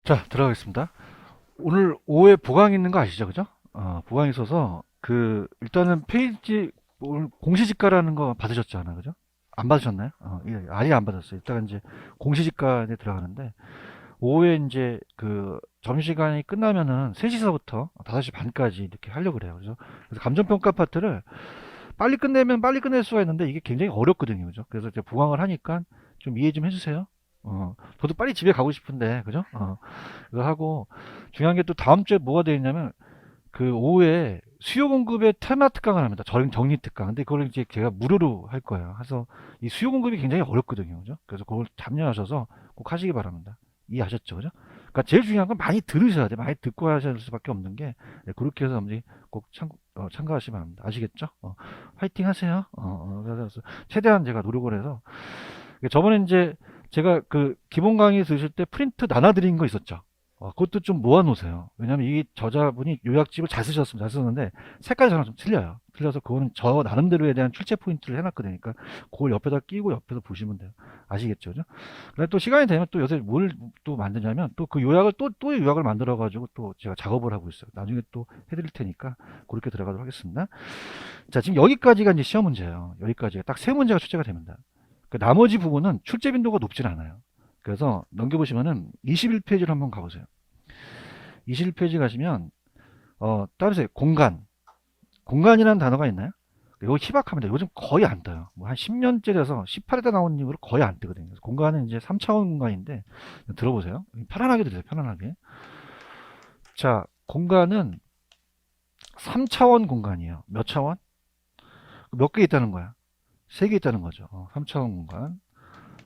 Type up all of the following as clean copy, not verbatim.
자, 들어가겠습니다. 오늘 오후에 보강 있는 거 아시죠? 그죠? 보강이 있어서, 일단은 페이지, 오늘 공시지가라는 거 받으셨잖아요. 그죠? 안 받으셨나요? 예, 아예 안 받았어요. 일단 이제 공시지가에 들어가는데, 오후에 이제 점심시간이 끝나면은 3시서부터 5시 반까지 이렇게 하려고 그래요. 그래서 감정평가 파트를 빨리 끝내면 빨리 끝낼 수가 있는데 이게 굉장히 어렵거든요. 그죠? 그래서 이제 보강을 하니까 좀 이해 좀 해주세요. 저도 빨리 집에 가고 싶은데, 그죠? 그거 하고 중요한 게 또 다음 주에 뭐가 되어 있냐면 그 오후에 수요 공급의 테마 특강을 합니다. 정리 특강. 근데 그걸 이제 제가 무료로 할 거예요. 그래서 이 수요 공급이 굉장히 어렵거든요. 그죠? 그래서 그걸 참여하셔서 꼭 하시기 바랍니다. 이해하셨죠? 그죠? 그러니까 제일 중요한 건 많이 들으셔야 돼. 많이 듣고 하실 수밖에 없는 게 네, 그렇게 해서 여러분들이 꼭 참가하시면 합니다. 아시겠죠? 화이팅 하세요. 그래서 최대한 제가 노력을 해서 저번에 이제 제가 기본 강의 들으실 때 프린트 나눠드린 거 있었죠. 그것도 좀 모아놓으세요. 왜냐면 이 저자분이 요약집을 잘 쓰는데 색깔이 저랑 좀 틀려요. 틀려서 그거는 저 나름대로에 대한 출제 포인트를 해놨거든요. 그러니까 그걸 옆에다 끼고 옆에서 보시면 돼요. 아시겠죠? 그죠? 그다음에 또 시간이 되면 또 요새 뭘 또 만드냐면 또 그 요약을 또 요약을 만들어가지고 또 제가 작업을 하고 있어요. 나중에 또 해드릴 테니까 그렇게 들어가도록 하겠습니다. 자, 지금 여기까지가 이제 시험 문제예요. 여기까지가 딱 세 문제가 출제가 됩니다. 나머지 부분은 출제 빈도가 높진 않아요. 그래서 넘겨보시면은 21페이지를 한번 가보세요. 21페이지 가시면 따르세요. 공간이라는 단어가 있나요? 이거 희박합니다. 요즘 거의 안 떠요. 뭐 한 10년째 돼서 18에다 나온 이후로 거의 안 뜨거든요. 그래서 공간은 이제 3차원 공간인데 들어보세요. 편안하게 들으세요. 편안하게. 자, 공간은 3차원 공간이에요. 몇 차원? 몇 개 있다는 거야? 3개 있다는 거죠. 3차원 공간.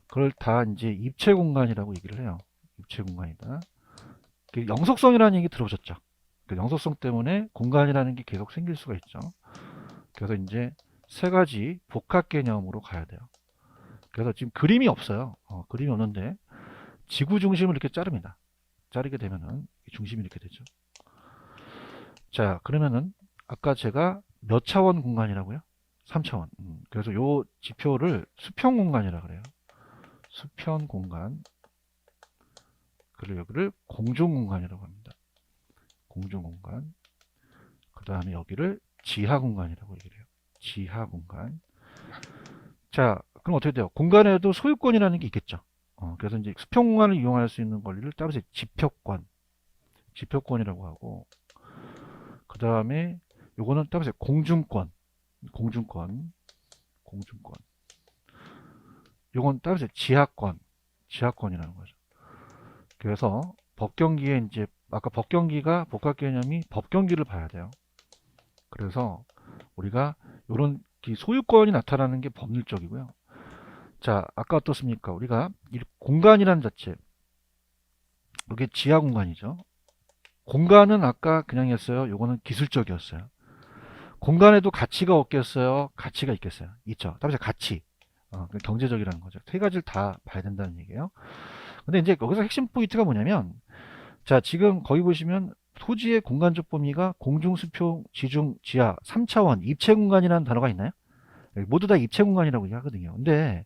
그걸 다 이제 입체 공간이라고 얘기를 해요. 입체 공간이다. 영속성이라는 얘기 들어보셨죠? 그 영속성 때문에 공간이라는 게 계속 생길 수가 있죠. 그래서 이제 세 가지 복합 개념으로 가야 돼요. 그래서 지금 그림이 없어요. 그림이 없는데 지구 중심을 이렇게 자릅니다. 자르게 되면은 중심이 이렇게 되죠. 자, 그러면은 아까 제가 몇 차원 공간이라고요? 3차원. 그래서 요 지표를 수평 공간이라 그래요. 수평 공간. 그리고 여기를 공중 공간이라고 합니다. 공중 공간. 그 다음에 여기를 지하 공간이라고 얘기를 해요. 지하 공간. 자, 그럼 어떻게 돼요? 공간에도 소유권이라는 게 있겠죠. 그래서 이제 수평 공간을 이용할 수 있는 권리를 따로서 지표권, 지표권이라고 하고, 그 다음에 요거는 따로서 공중권, 공중권, 공중권. 요건 따로서 지하권, 지하권이라는 거죠. 그래서 법경기에 이제 아까 법경기가 복합 개념이 법경기를 봐야 돼요. 그래서 우리가 이런 소유권이 나타나는 게 법률적이고요. 자, 아까 어떻습니까? 우리가 이 공간이라는 자체, 이게 지하 공간이죠. 공간은 아까 그냥 했어요. 요거는 기술적이었어요. 공간에도 가치가 없겠어요? 가치가 있겠어요? 있죠. 따라서 가치, 경제적이라는 거죠. 세 가지를 다 봐야 된다는 얘기예요. 근데 이제 여기서 핵심 포인트가 뭐냐면, 자, 지금 거기 보시면 토지의 공간적 범위가 공중, 수평, 지중, 지하, 3차원, 입체 공간이라는 단어가 있나요? 모두 다 입체 공간이라고 얘기하거든요. 근데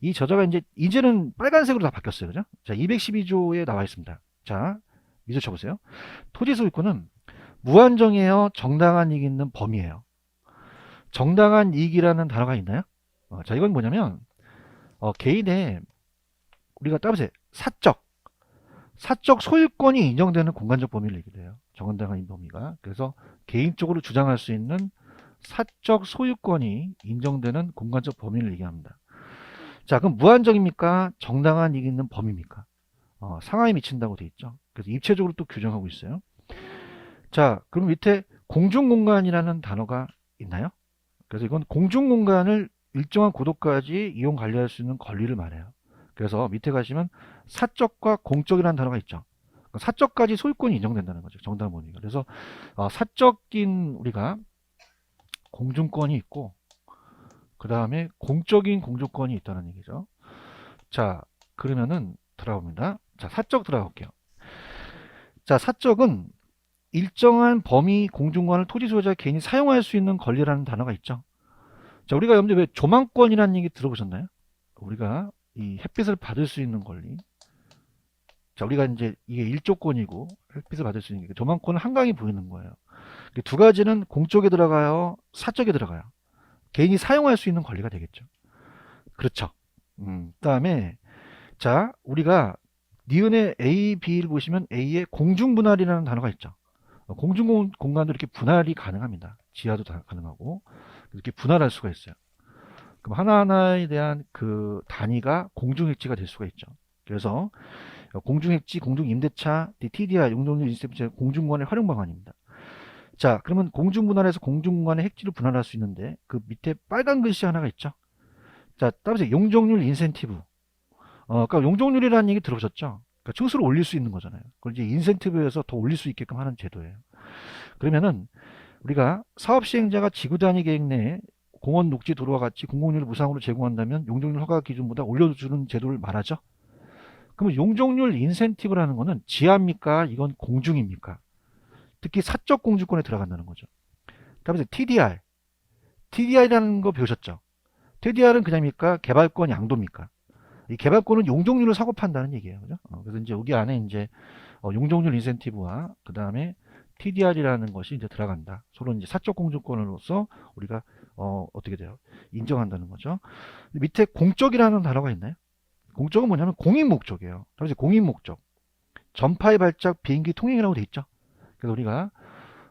이 저자가 이제는 빨간색으로 다 바뀌었어요. 그죠? 자, 212조에 나와 있습니다. 자, 미소 쳐보세요. 토지 소유권은 무한정이에요? 정당한 이익이 있는 범위예요? 정당한 이익이라는 단어가 있나요? 자, 이건 뭐냐면, 개인의, 우리가 따보세요. 사적 소유권이 인정되는 공간적 범위를 얘기를 해요. 정당한 범위가. 그래서 개인적으로 주장할 수 있는 사적 소유권이 인정되는 공간적 범위를 얘기합니다. 자, 그럼 무한정입니까? 정당한 이익이 있는 범위입니까? 상하에 미친다고 돼 있죠. 그래서 입체적으로 또 규정하고 있어요. 자, 그럼 밑에 공중공간이라는 단어가 있나요? 그래서 이건 공중공간을 일정한 고도까지 이용 관리할 수 있는 권리를 말해요. 그래서 밑에 가시면 사적과 공적이라는 단어가 있죠. 사적까지 소유권이 인정된다는 거죠. 정당 범위가. 그래서 사적인 우리가 공중권이 있고 그 다음에 공적인 공조권이 있다는 얘기죠. 자, 그러면은 들어갑니다. 자, 사적 들어갈게요. 자, 사적은 일정한 범위 공중권을 토지 소유자 개인이 사용할 수 있는 권리라는 단어가 있죠. 자, 우리가 여러분들 왜 조망권이라는 얘기 들어보셨나요? 우리가 이 햇빛을 받을 수 있는 권리. 자, 우리가 이제 이게 일조권이고 햇빛을 받을 수 있는 게 조망권은 한강이 보이는 거예요. 두 가지는 공적에 들어가요, 사적에 들어가요. 개인이 사용할 수 있는 권리가 되겠죠. 그렇죠. 그다음에 자, 우리가 니은의 A, B를 보시면 A에 공중분할이라는 단어가 있죠. 공중공간도 이렇게 분할이 가능합니다. 지하도 다 가능하고 이렇게 분할할 수가 있어요. 그럼 하나하나에 대한 그 단위가 공중액지가 될 수가 있죠. 그래서 공중액지, 공중임대차, TDR, 용적률 인센티브 공중공간의 활용 방안입니다. 자, 그러면 공중분할에서 공중공간의 핵지를 분할할 수 있는데 그 밑에 빨간 글씨 하나가 있죠. 자, 따라서 용적률 인센티브. 그러니까 용적률이라는 얘기 들어보셨죠? 그러니까 청수를 올릴 수 있는 거잖아요. 그걸 이제 인센티브에서 더 올릴 수 있게끔 하는 제도예요. 그러면은 우리가 사업 시행자가 지구 단위 계획 내에 공원, 녹지, 도로와 같이 공공률을 무상으로 제공한다면 용적률 허가 기준보다 올려주는 제도를 말하죠. 그러면 용적률 인센티브라는 거는 지하입니까? 이건 공중입니까? 특히 사적 공주권에 들어간다는 거죠. 다음에 TDR. TDR이라는 거 배우셨죠? TDR은 그냥입니까? 개발권 양도입니까? 이 개발권은 용적률을 사고 판다는 얘기예요. 그죠? 그래서 이제 여기 안에 이제 용적률 인센티브와 그 다음에 TDR이라는 것이 이제 들어간다. 서로 이제 사적 공주권으로서 우리가 어떻게 돼요? 인정한다는 거죠. 밑에 공적이라는 단어가 있나요? 공적은 뭐냐면 공익 목적이에요. 그래서 공익 목적. 전파의 발작, 비행기 통행이라고 돼 있죠. 그래서 우리가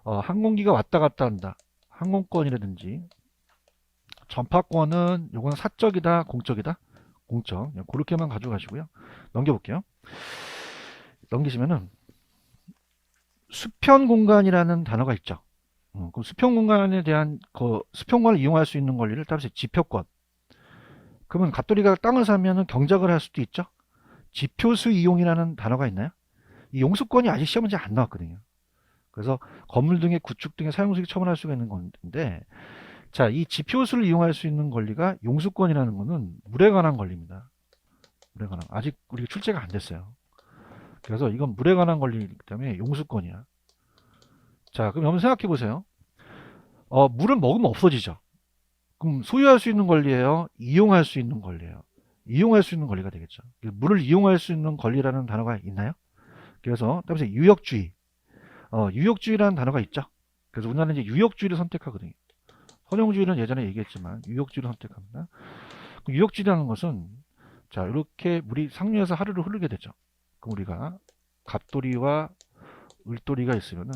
항공기가 왔다 갔다 한다. 항공권이라든지 전파권은 요거는 사적이다, 공적이다? 공적. 그렇게만 가져가시고요. 넘겨볼게요. 넘기시면은 수평 공간이라는 단어가 있죠. 그 수평 공간에 대한 그 수평 공간을 이용할 수 있는 권리를 따라서 지표권. 그러면 갓돌이가 땅을 사면은 경작을 할 수도 있죠. 지표수 이용이라는 단어가 있나요? 이 용수권이 아직 시험 문제 안 나왔거든요. 그래서 건물 등의 구축 등의 사용수익 처분할 수가 있는 건데, 자, 이 지표수를 이용할 수 있는 권리가 용수권이라는 거는 물에 관한 권리입니다. 물에 관한. 아직 우리가 출제가 안 됐어요. 그래서 이건 물에 관한 권리이기 때문에 용수권이야. 자, 그럼 여러분 생각해 보세요. 물을 먹으면 없어지죠. 그럼 소유할 수 있는 권리예요? 이용할 수 있는 권리예요? 이용할 수 있는 권리가 되겠죠. 물을 이용할 수 있는 권리라는 단어가 있나요? 그래서 따라서 유역주의. 유역주의라는 단어가 있죠. 그래서 우리나라는 이제 유역주의를 선택하거든요. 선용주의는 예전에 얘기했지만 유역주의를 선택합니다. 유역주의라는 것은 자, 이렇게 물이 상류에서 하루를 흐르게 되죠. 그럼 우리가 갑돌이와 을돌이가 있으면은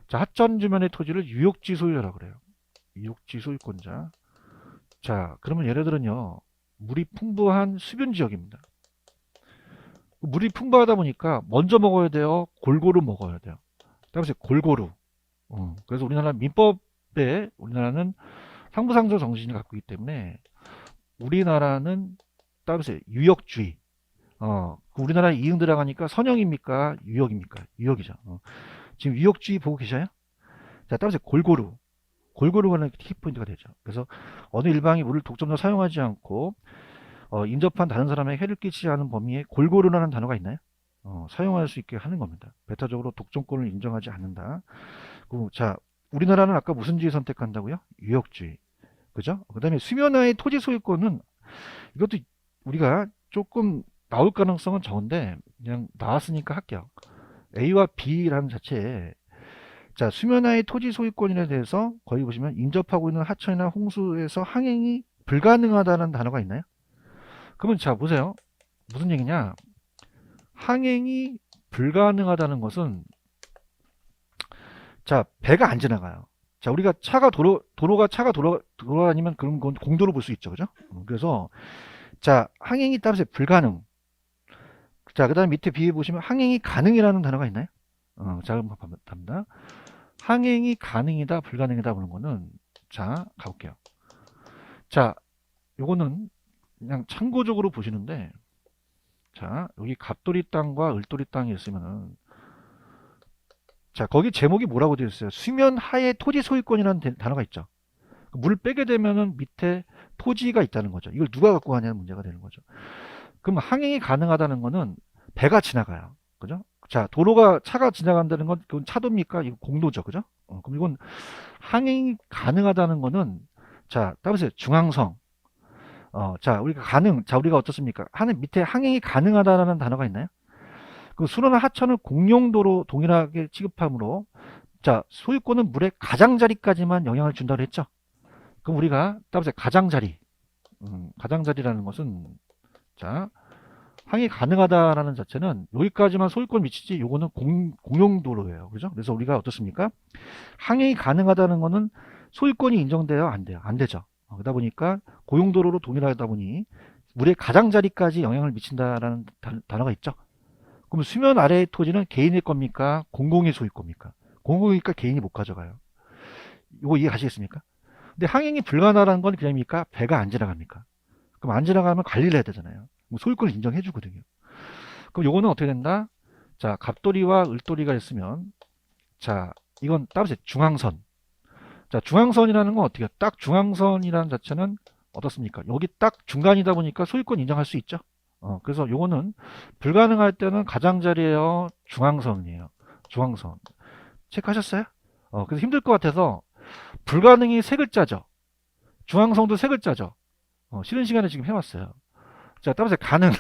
자, 하천 주변의 토지를 유역지 소유자라고 그래요. 유역지 소유권자. 자, 그러면 예를 들은요. 물이 풍부한 수변 지역입니다. 물이 풍부하다 보니까 먼저 먹어야 돼요. 골고루 먹어야 돼요. 따라서 골고루. 그래서 우리나라 민법에 우리나라는 상부상조 정신을 갖고 있기 때문에 우리나라는 따라서 유역주의. 우리나라에 이응 들어가니까 선형입니까? 유역입니까? 유역이죠. 지금 유역주의 보고 계셔요? 자, 따라서 골고루. 골고루가 키포인트가 되죠. 그래서 어느 일방이 물을 독점적으로 사용하지 않고 인접한 다른 사람에게 해를 끼치지 않은 범위에 골고루라는 단어가 있나요? 사용할 수 있게 하는 겁니다. 배타적으로 독점권을 인정하지 않는다. 자, 우리나라는 아까 무슨 주의 선택한다고요? 유역주의. 그죠? 그 다음에 수면화의 토지 소유권은 이것도 우리가 조금 나올 가능성은 적은데 그냥 나왔으니까 할게요. A와 B라는 자체에 자, 수면화의 토지 소유권에 대해서 거기 보시면 인접하고 있는 하천이나 홍수에서 항행이 불가능하다는 단어가 있나요? 그러면 자, 보세요. 무슨 얘기냐? 항행이 불가능하다는 것은 자, 배가 안 지나가요. 자, 우리가 도로가 차가 돌아다니면 그런 건 공도로 볼 수 있죠. 그죠? 그래서 자, 항행이 따라서 불가능. 자, 그 다음 밑에 비에 보시면 항행이 가능이라는 단어가 있나요? 자, 한번 답니다. 항행이 가능이다, 불가능이다 보는 거는 자, 가볼게요. 자, 요거는 그냥 참고적으로 보시는데 자, 여기 갑돌이 땅과 을돌이 땅이 있으면은 자, 거기 제목이 뭐라고 되어 있어요? 수면 하에 토지 소유권이라는 단어가 있죠. 물을 빼게 되면은 밑에 토지가 있다는 거죠. 이걸 누가 갖고 가냐는 문제가 되는 거죠. 그럼 항행이 가능하다는 거는 배가 지나가요. 그죠? 자, 도로가 차가 지나간다는 건 그건 차도입니까? 이거 공도죠. 그죠? 그럼 이건 항행이 가능하다는 거는 자, 따라서 중앙성. 자, 우리가 어떻습니까? 하늘 밑에 항행이 가능하다라는 단어가 있나요? 그 수로나 하천을 공용도로 동일하게 취급하므로 자, 소유권은 물의 가장자리까지만 영향을 준다고 했죠. 그럼 우리가 따라서 가장자리, 가장자리라는 것은 자, 항의 가능하다라는 자체는 여기까지만 소유권 미치지 요거는 공용도로예요. 그죠? 그래서 우리가 어떻습니까? 항의 가능하다는 거는 소유권이 인정돼요? 안 돼요? 안 되죠. 그러다 보니까 고용도로로 동일하다 보니 물의 가장자리까지 영향을 미친다라는 단어가 있죠. 그럼 수면 아래의 토지는 개인의 겁니까? 공공의 소유권입니까? 공공이니까 개인이 못 가져가요. 이거 이해 가시겠습니까? 근데 항행이 불가능하다는 건 그냥입니까? 배가 안 지나갑니까? 그럼 안 지나가면 관리를 해야 되잖아요. 소유권을 인정해 주거든요. 그럼 요거는 어떻게 된다? 자, 갑돌이와 을돌이가 있으면 자, 이건 따로 중앙선. 자, 중앙선이라는 건 어떻게 해요? 딱 중앙선이라는 자체는 어떻습니까? 여기 딱 중간이다 보니까 소유권 인정할 수 있죠. 그래서 요거는 불가능할 때는 가장자리예요, 중앙선이에요. 중앙선. 체크하셨어요? 그래서 힘들 것 같아서 불가능이 세 글자죠. 중앙선도 세 글자죠. 쉬는 시간에 지금 해왔어요. 자, 따라서 가능.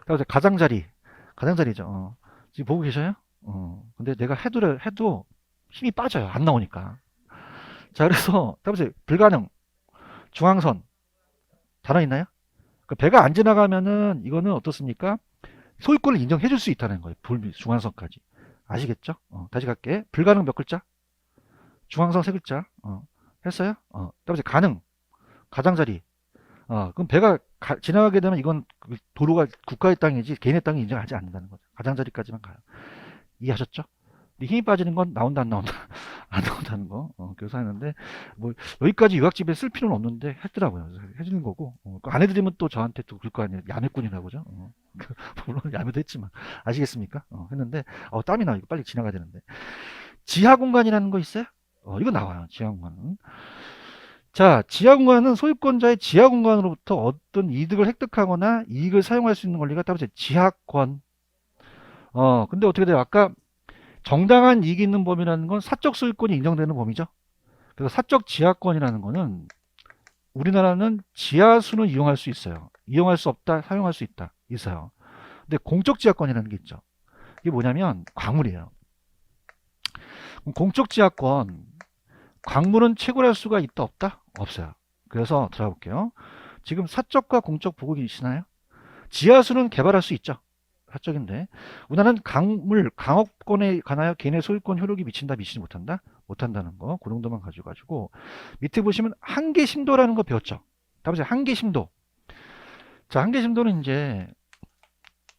따라서 가장자리. 가장자리죠. 지금 보고 계셔요? 근데 내가 해도 힘이 빠져요. 안 나오니까. 자, 그래서 따라서 불가능. 중앙선. 단어 있나요? 그 배가 안 지나가면은 이거는 어떻습니까? 소유권을 인정해 줄 수 있다는 거예요. 중앙선까지. 아시겠죠? 다시 갈게. 불가능 몇 글자? 중앙선 세 글자. 했어요? 따라서 가능. 가장자리. 그럼 배가 지나가게 되면 이건 도로가 국가의 땅이지 개인의 땅이 인정하지 않는다는 거죠. 가장자리까지만 가요. 이해하셨죠? 힘이 빠지는 건 나온다 안 나온다 안 나온다는 거 그래서 하는데 뭐 여기까지 유학집에 쓸 필요는 없는데 했더라고요. 해주는 거고 안 해드리면 또 저한테 또 그럴 거 아니에요. 야매꾼이라고 그죠? 물론 야매도 했지만 아시겠습니까? 했는데 땀이 나. 이거 빨리 지나가야 되는데 지하 공간이라는 거 있어요? 이거 나와요. 지하 공간은 자, 지하 공간은 소유권자의 지하 공간으로부터 어떤 이득을 획득하거나 이익을 사용할 수 있는 권리가 따로 지하권. 근데 어떻게 돼요? 아까 정당한 이익이 있는 범위라는 건 사적 소유권이 인정되는 범위죠. 그래서 사적 지하권이라는 거는 우리나라는 지하수는 이용할 수 있어요. 이용할 수 없다, 사용할 수 있다, 있어요. 근데 공적 지하권이라는 게 있죠. 이게 뭐냐면 광물이에요. 공적 지하권, 광물은 채굴할 수가 있다, 없다? 없어요. 그래서 들어가 볼게요. 지금 사적과 공적 보고 계시나요? 지하수는 개발할 수 있죠. 사적인데 우리나라는 강물, 강업권에 관하여 개인의 소유권 효력이 미친다, 미치지 못한다? 못한다는 거, 그 정도만 가지고 밑에 보시면 한계심도라는 거 배웠죠. 다음에 한계심도. 자, 한계심도는 이제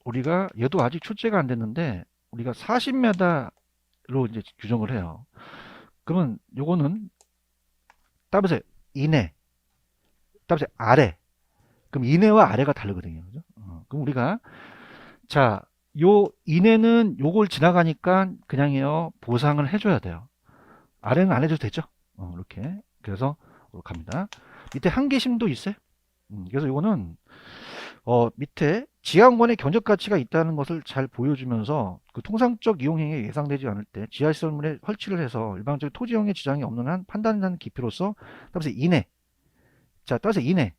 우리가 얘도 아직 출제가 안 됐는데 우리가 40m로 이제 규정을 해요. 그러면 요거는 따라서 이내, 따라서 아래. 그럼 이내와 아래가 다르거든요. 그죠? 그럼 우리가 자, 요 이내는 요걸 지나가니까 그냥요 보상을 해줘야 돼요. 아래는 안 해줘도 되죠. 이렇게. 그래서 갑니다. 밑에 한계심도 있어요. 그래서 요거는 밑에 지하공간의 경적 가치가 있다는 것을 잘 보여주면서 그 통상적 이용행위에 예상되지 않을 때 지하시설물에 설치를 해서 일반적인 토지용에 지장이 없는 한 판단하는 기표로서 따라서 이내. 자, 따라서 이내.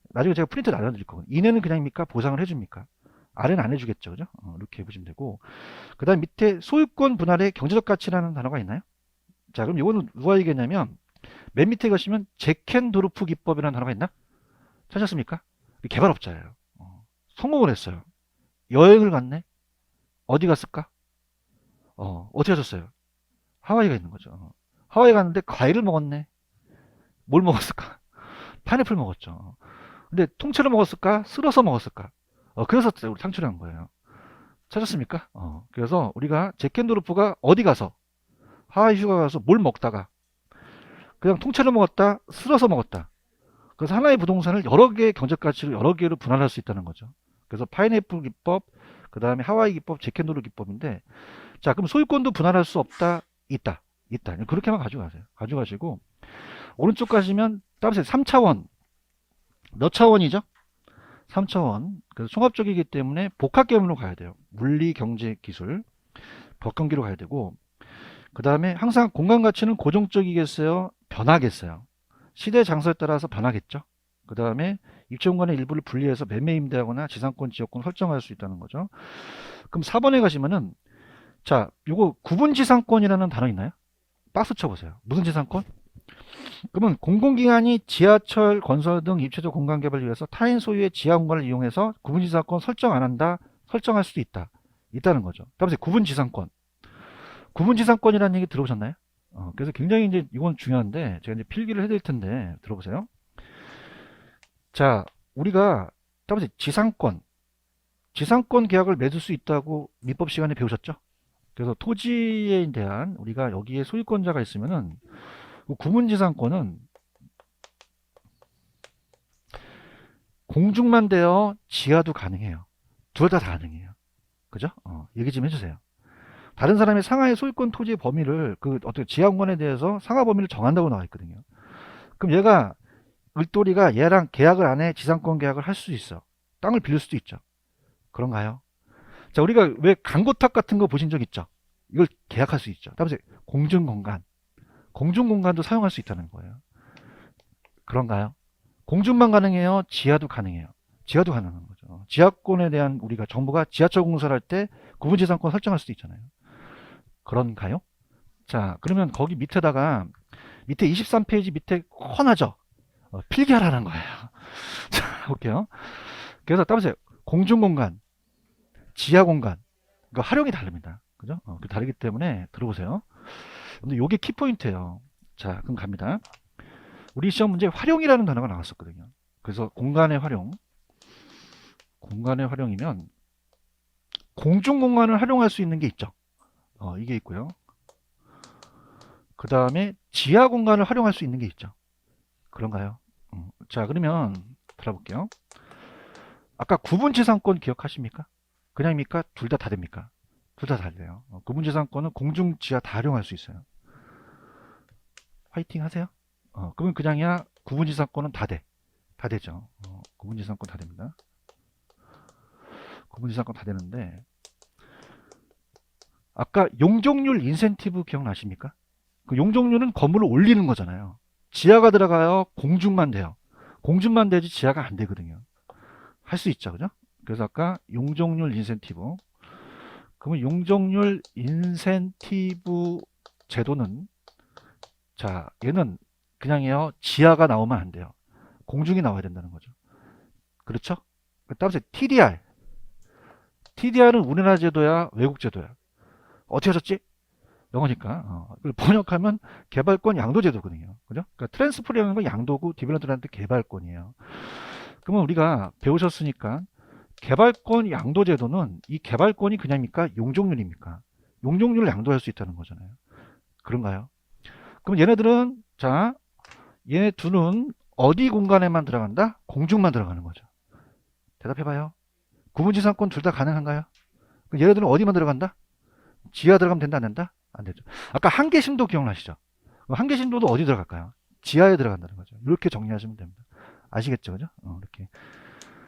나중에 제가 프린트 날려드릴 거거든요. 이내는 그냥입니까? 보상을 해줍니까? 아래는 안 해주겠죠. 그죠? 이렇게 보시면 되고. 그 다음 밑에 소유권 분할의 경제적 가치라는 단어가 있나요? 자, 그럼 이거는 누가 얘기했냐면, 맨 밑에 가시면 제켄도르프 기법이라는 단어가 있나? 찾았습니까? 개발업자예요. 성공을 했어요. 여행을 갔네? 어디 갔을까? 어떻게 하셨어요? 하와이가 있는 거죠. 하와이 갔는데 과일을 먹었네. 뭘 먹었을까? 파인애플 먹었죠. 근데 통째로 먹었을까? 쓸어서 먹었을까? 그래서 우리 창출한 거예요. 찾았습니까? 그래서 우리가 제켄도르프가 어디 가서 하와이 휴가 가서 뭘 먹다가 그냥 통째로 먹었다, 쓸어서 먹었다. 그래서 하나의 부동산을 여러 개의 경제 가치로 여러 개로 분할할 수 있다는 거죠. 그래서 파인애플 기법, 그 다음에 하와이 기법, 제켄도르 기법인데, 자, 그럼 소유권도 분할할 수 없다, 있다, 있다. 그렇게만 가져가세요. 가져가시고 오른쪽 가시면 따라서 3차원 몇 차원이죠? 3차원. 그래서 종합적이기 때문에 복합 개념으로 가야 돼요. 물리, 경제, 기술, 법경기로 가야 되고, 그 다음에 항상 공간 가치는 고정적이겠어요? 변하겠어요? 시대 장소에 따라서 변하겠죠? 그 다음에 입체 공간의 일부를 분리해서 매매 임대하거나 지상권 지역권 설정할 수 있다는 거죠. 그럼 4번에 가시면은 자, 요거 구분 지상권이라는 단어 있나요? 박스 쳐보세요. 무슨 지상권? 그러면 공공기관이 지하철 건설 등 입체적 공간 개발을 위해서 타인 소유의 지하 공간을 이용해서 구분 지상권 설정 안 한다. 설정할 수도 있다. 있다는 거죠. 다음에 구분 지상권. 구분 지상권이라는 얘기 들어보셨나요? 그래서 굉장히 이제 이건 중요한데 제가 이제 필기를 해드릴 텐데 들어보세요. 자, 우리가 다음에 지상권 계약을 맺을 수 있다고 민법 시간에 배우셨죠? 그래서 토지에 대한 우리가 여기에 소유권자가 있으면은 구분지상권은 공중만 되어 지하도 가능해요. 둘 다 가능해요. 그죠? 얘기 좀 해주세요. 다른 사람이 상하의 소유권 토지의 범위를 그 어떤 지하 공간에 대해서 상하 범위를 정한다고 나와 있거든요. 그럼 얘가 을돌이가 얘랑 계약을 안 해 지상권 계약을 할 수 있어. 땅을 빌릴 수도 있죠. 그런가요? 자, 우리가 왜 강고탁 같은 거 보신 적 있죠? 이걸 계약할 수 있죠. 다음에 공중공간. 공중공간도 사용할 수 있다는 거예요. 그런가요? 공중만 가능해요? 지하도 가능해요? 지하도 가능한 거죠. 지하권에 대한 우리가 정부가 지하철 공사를 할 때 구분지상권 설정할 수도 있잖아요. 그런가요? 자, 그러면 거기 밑에다가 밑에 23페이지 밑에 훤하죠? 필기하라는 거예요. 자, 볼게요. 그래서 따보세요. 공중공간, 지하공간, 그러니까 활용이 다릅니다. 그죠? 다르기 때문에 들어보세요. 근데 요게 키포인트예요. 자, 그럼 갑니다. 우리 시험 문제에 활용이라는 단어가 나왔었거든요. 그래서 공간의 활용이면 공중공간을 활용할 수 있는 게 있죠. 이게 있고요. 그 다음에 지하 공간을 활용할 수 있는 게 있죠. 그런가요? 자, 그러면 들어볼게요. 아까 구분지상권 기억하십니까? 그냥입니까? 둘 다 됩니까? 둘 다 돼요. 구분지상권은 공중, 지하 다 활용할 수 있어요. 화이팅 하세요. 그러면 그냥이야 구분지상권은 다 돼. 다 되죠. 구분지상권 다 됩니다. 구분지상권 다 되는데 아까 용적률 인센티브 기억나십니까? 그 용적률은 건물을 올리는 거잖아요. 지하가 들어가요. 공중만 돼요. 공중만 되지 지하가 안 되거든요. 할 수 있죠. 그죠? 그래서 아까 용적률 인센티브. 그러면 용적률 인센티브 제도는 자, 얘는 그냥요. 지하가 나오면 안 돼요. 공중이 나와야 된다는 거죠. 그렇죠? 따라서 TDR. TDR은 우리나라 제도야, 외국 제도야. 어떻게 하셨지? 영어니까. 그걸 번역하면 개발권 양도 제도거든요. 그죠? 그러니까 트랜스퍼라는 건 양도고 디벨로퍼한테 개발권이에요. 그러면 우리가 배우셨으니까 개발권 양도 제도는 이 개발권이 그냥입니까? 용적률입니까? 용적률을 양도할 수 있다는 거잖아요. 그런가요? 그럼 얘네들은 자, 얘네 둘은 어디 공간에만 들어간다? 공중만 들어가는 거죠. 대답해봐요. 구분지상권 둘 다 가능한가요? 그럼 얘네들은 어디만 들어간다? 지하 들어가면 된다 안 된다? 안 되죠. 아까 한계심도 기억나시죠? 한계심도도 어디 들어갈까요? 지하에 들어간다는 거죠. 이렇게 정리하시면 됩니다. 아시겠죠? 그죠? 이렇게.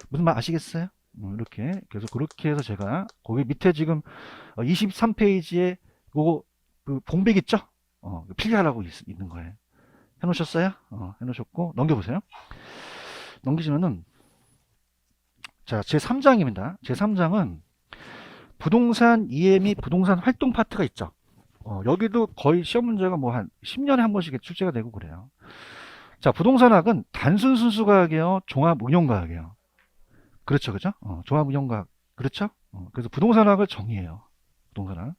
무슨 말 아시겠어요? 이렇게. 그래서 그렇게 해서 제가 거기 밑에 지금 23페이지에 그거 그 봉백 있죠? 필기하라고 있는 거예요. 해놓으셨어요? 해놓으셨고 넘겨보세요. 넘기시면은 자, 제3장입니다. 제3장은 부동산 이해 및 부동산 활동 파트가 있죠. 여기도 거의 시험 문제가 뭐 한 10년에 한 번씩 출제가 되고 그래요. 자, 부동산학은 단순 순수과학이에요? 종합응용과학이에요? 그렇죠, 그죠? 종합응용과학. 그렇죠? 그래서 부동산학을 정의해요. 부동산학.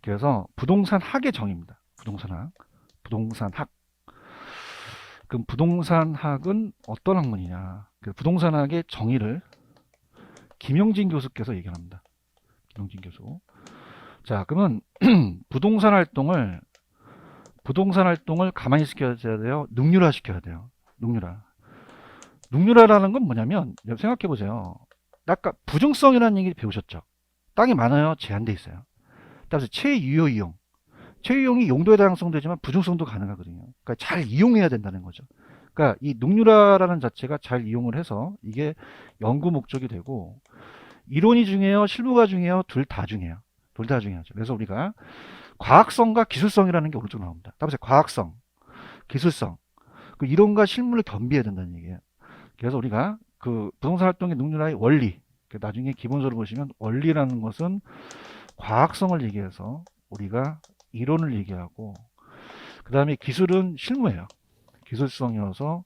그래서 부동산학의 정의입니다. 부동산학. 그럼 부동산학은 어떤 학문이냐? 부동산학의 정의를 김용진 교수께서 얘기합니다. 김용진 교수. 자, 그러면 부동산 활동을 가만히 시켜야 돼요. 능률화 시켜야 돼요. 능률화라는 건 뭐냐면 생각해 보세요. 아까 부증성이라는 얘기 배우셨죠? 땅이 많아요. 제한돼 있어요. 따라서 최유효 이용. 최유용이 용도의 다양성도 되지만 부증성도 가능하거든요. 그러니까 잘 이용해야 된다는 거죠. 그러니까 이 능률화라는 자체가 잘 이용을 해서 이게 연구 목적이 되고 이론이 중요해요, 실무가 중요해요, 둘 다 중요해요. 둘 다 중요하죠. 그래서 우리가 과학성과 기술성이라는 게 오른쪽 나옵니다. 따라서 과학성, 기술성. 그 이론과 실물을 겸비해야 된다는 얘기예요. 그래서 우리가 그 부동산 활동의 능률화의 원리, 나중에 기본서를 보시면 원리라는 것은 과학성을 얘기해서 우리가 이론을 얘기하고, 그 다음에 기술은 실무예요. 기술성이어서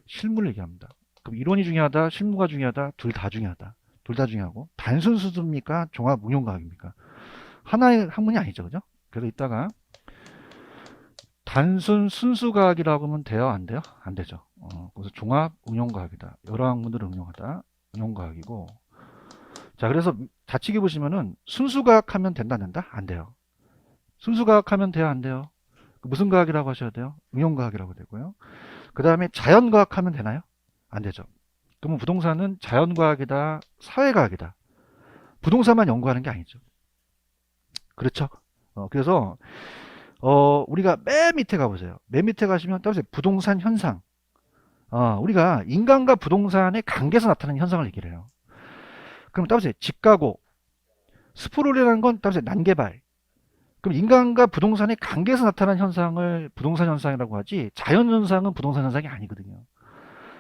실무를 얘기합니다. 그럼 이론이 중요하다, 실무가 중요하다, 둘 다 중요하다. 둘 다 중요하고, 단순 수준입니까? 종합 응용과학입니까? 하나의 학문이 아니죠, 그죠? 그래서 이따가 단순 순수과학이라고 하면 돼요, 안 돼요? 안 되죠. 그래서 종합 응용과학이다. 여러 학문들을 응용하다. 응용과학이고. 자, 그래서 자치기 보시면은 순수과학 하면 된다, 안 된다? 안 돼요. 순수과학 하면 돼요, 안 돼요? 무슨 과학이라고 하셔야 돼요? 응용과학이라고 되고요. 그 다음에 자연과학 하면 되나요? 안 되죠. 그러면 부동산은 자연과학이다, 사회과학이다. 부동산만 연구하는 게 아니죠. 그렇죠? 그래서 우리가 맨 밑에 가보세요. 맨 밑에 가시면 따라서 부동산 현상. 우리가 인간과 부동산의 관계에서 나타나는 현상을 얘기를 해요. 그럼 따라서 집가고, 스프롤이라는 건 따라서 난개발. 그럼 인간과 부동산의 관계에서 나타나는 현상을 부동산 현상이라고 하지, 자연 현상은 부동산 현상이 아니거든요.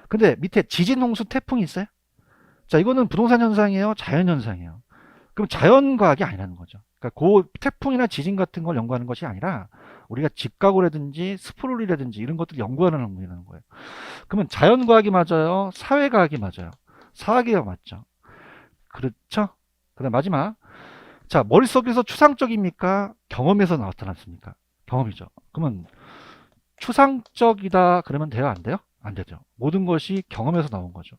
근데 밑에 지진, 홍수, 태풍이 있어요? 자, 이거는 부동산 현상이에요? 자연 현상이에요? 그럼 자연과학이 아니라는 거죠. 그러니까 그 태풍이나 지진 같은 걸 연구하는 것이 아니라 우리가 집가구라든지 스프롤이라든지 이런 것들 연구하는 학문이라는 거예요. 그러면 자연과학이 맞아요? 사회과학이 맞아요? 사학이가 맞죠. 그렇죠? 그다음 마지막. 자, 머릿속에서 추상적입니까? 경험에서 나타났습니까? 경험이죠. 그러면 추상적이다 그러면 돼요? 안 돼요? 안 되죠. 모든 것이 경험에서 나온 거죠.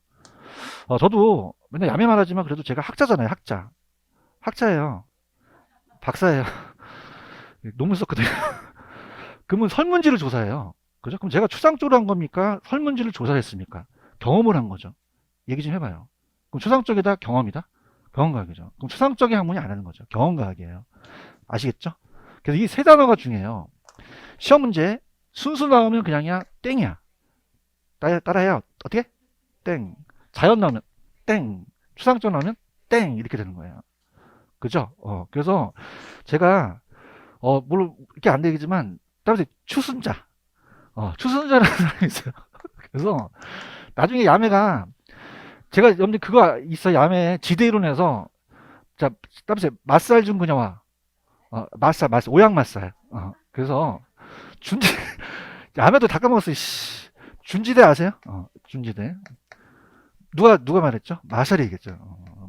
저도 맨날 야매 말하지만 그래도 제가 학자잖아요. 학자. 학자예요. 박사예요. 논문 썼거든요. 그러면 설문지를 조사해요. 그죠? 그럼 제가 추상적으로 한 겁니까? 설문지를 조사했습니까? 경험을 한 거죠. 얘기 좀 해봐요. 그럼 추상적이다? 경험이다? 경험과학이죠. 그럼 추상적인 학문이 아니라는 거죠. 경험과학이에요. 아시겠죠? 그래서 이 세 단어가 중요해요. 시험 문제 순수 나오면 그냥이야 땡이야. 따라해요. 어떻게? 땡. 자연 나오면 땡. 추상적 나오면 땡. 이렇게 되는 거예요. 그죠? 그래서 제가 물론 이렇게 안 되겠지만 따라서 추순자. 추순자라는 사람이 있어요. 그래서 나중에 야매가 제가 염두에 그거 있어. 야매 지대이론에서 자 따라서 맛살 중 그녀와 맛살 오양 맛살. 그래서 준지 야매도 다 까먹었어요. 씨. 준지대 아세요? 준지대. 누가 말했죠? 마샬이 얘기했죠.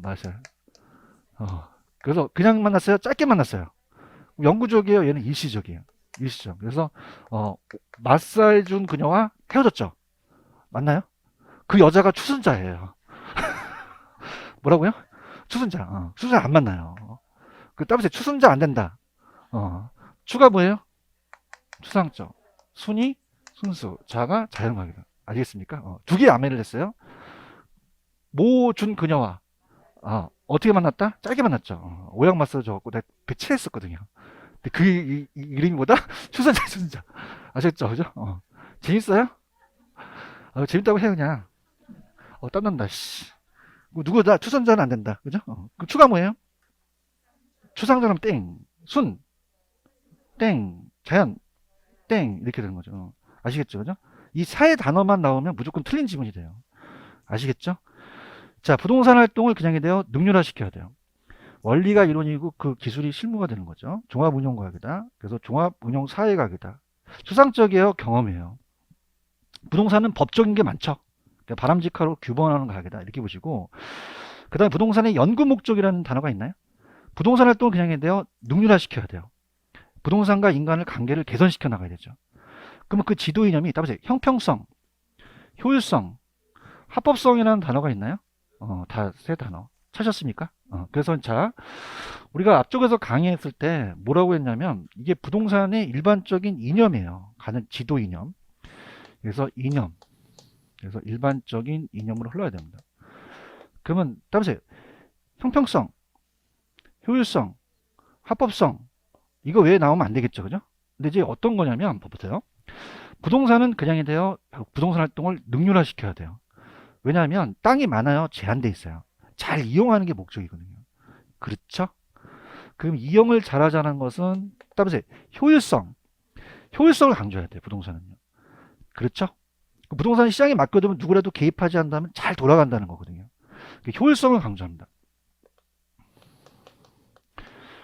마샬. 그래서 그냥 만났어요? 짧게 만났어요? 영구적이에요? 얘는 일시적이에요. 일시적. 그래서 맞살 준 그녀와 헤어졌죠. 맞나요? 그 여자가 추순자예요. 뭐라고요? 추순자. 추순자 안 만나요. 그 따라서 추순자 안 된다. 추가 뭐예요? 추상적. 순이 순수. 자가 자연과학이다. 알겠습니까? 두 개 아멘을 했어요. 모 준 그녀와 어떻게 만났다? 짧게 만났죠. 오양 맞서 줘갖고 내가 배치했었거든요. 근데 그 이름이 뭐다? 추순자, 추순자. 아셨죠? 그죠? 재밌어요? 재밌다고 해, 그냥. 땀난다, 씨. 누구다? 추선자는 안 된다. 그죠? 그 추가 뭐예요? 추상자는 땡. 순, 땡. 자연, 땡. 이렇게 되는 거죠. 아시겠죠? 그죠? 이 사의 단어만 나오면 무조건 틀린 지문이 돼요. 아시겠죠? 자, 부동산 활동을 그냥 해야 돼요. 능률화 시켜야 돼요. 원리가 이론이고 그 기술이 실무가 되는 거죠. 종합운용과학이다. 그래서 종합운용사회과학이다. 추상적이에요? 경험이에요? 부동산은 법적인 게 많죠. 그러니까 바람직하로 규범하는 과학이다. 이렇게 보시고, 그 다음에 부동산의 연구 목적이라는 단어가 있나요? 부동산 활동을 그냥 해야 돼요. 능률화 시켜야 돼요. 부동산과 인간의 관계를 개선시켜 나가야 되죠. 그러면 그 지도 이념이 따라서 형평성, 효율성, 합법성이라는 단어가 있나요? 다 세 단어. 찾으셨습니까? 그래서 자, 우리가 앞쪽에서 강의했을 때 뭐라고 했냐면 이게 부동산의 일반적인 이념이에요. 가는 지도 이념. 그래서 이념. 그래서 일반적인 이념으로 흘러야 됩니다. 그러면 따라서 형평성, 효율성, 합법성 이거 왜 나오면 안 되겠죠, 그죠? 근데 이제 어떤 거냐면 보세요. 부동산은 그냥이 돼요. 부동산 활동을 능률화 시켜야 돼요. 왜냐하면 땅이 많아요. 제한돼 있어요. 잘 이용하는 게 목적이거든요. 그렇죠? 그럼 이용을 잘하자는 것은 따라서 효율성, 효율성을 강조해야 돼요. 부동산은요. 그렇죠? 부동산 시장에 맡겨두면 누구라도 개입하지 않는다면 잘 돌아간다는 거거든요. 효율성을 강조합니다.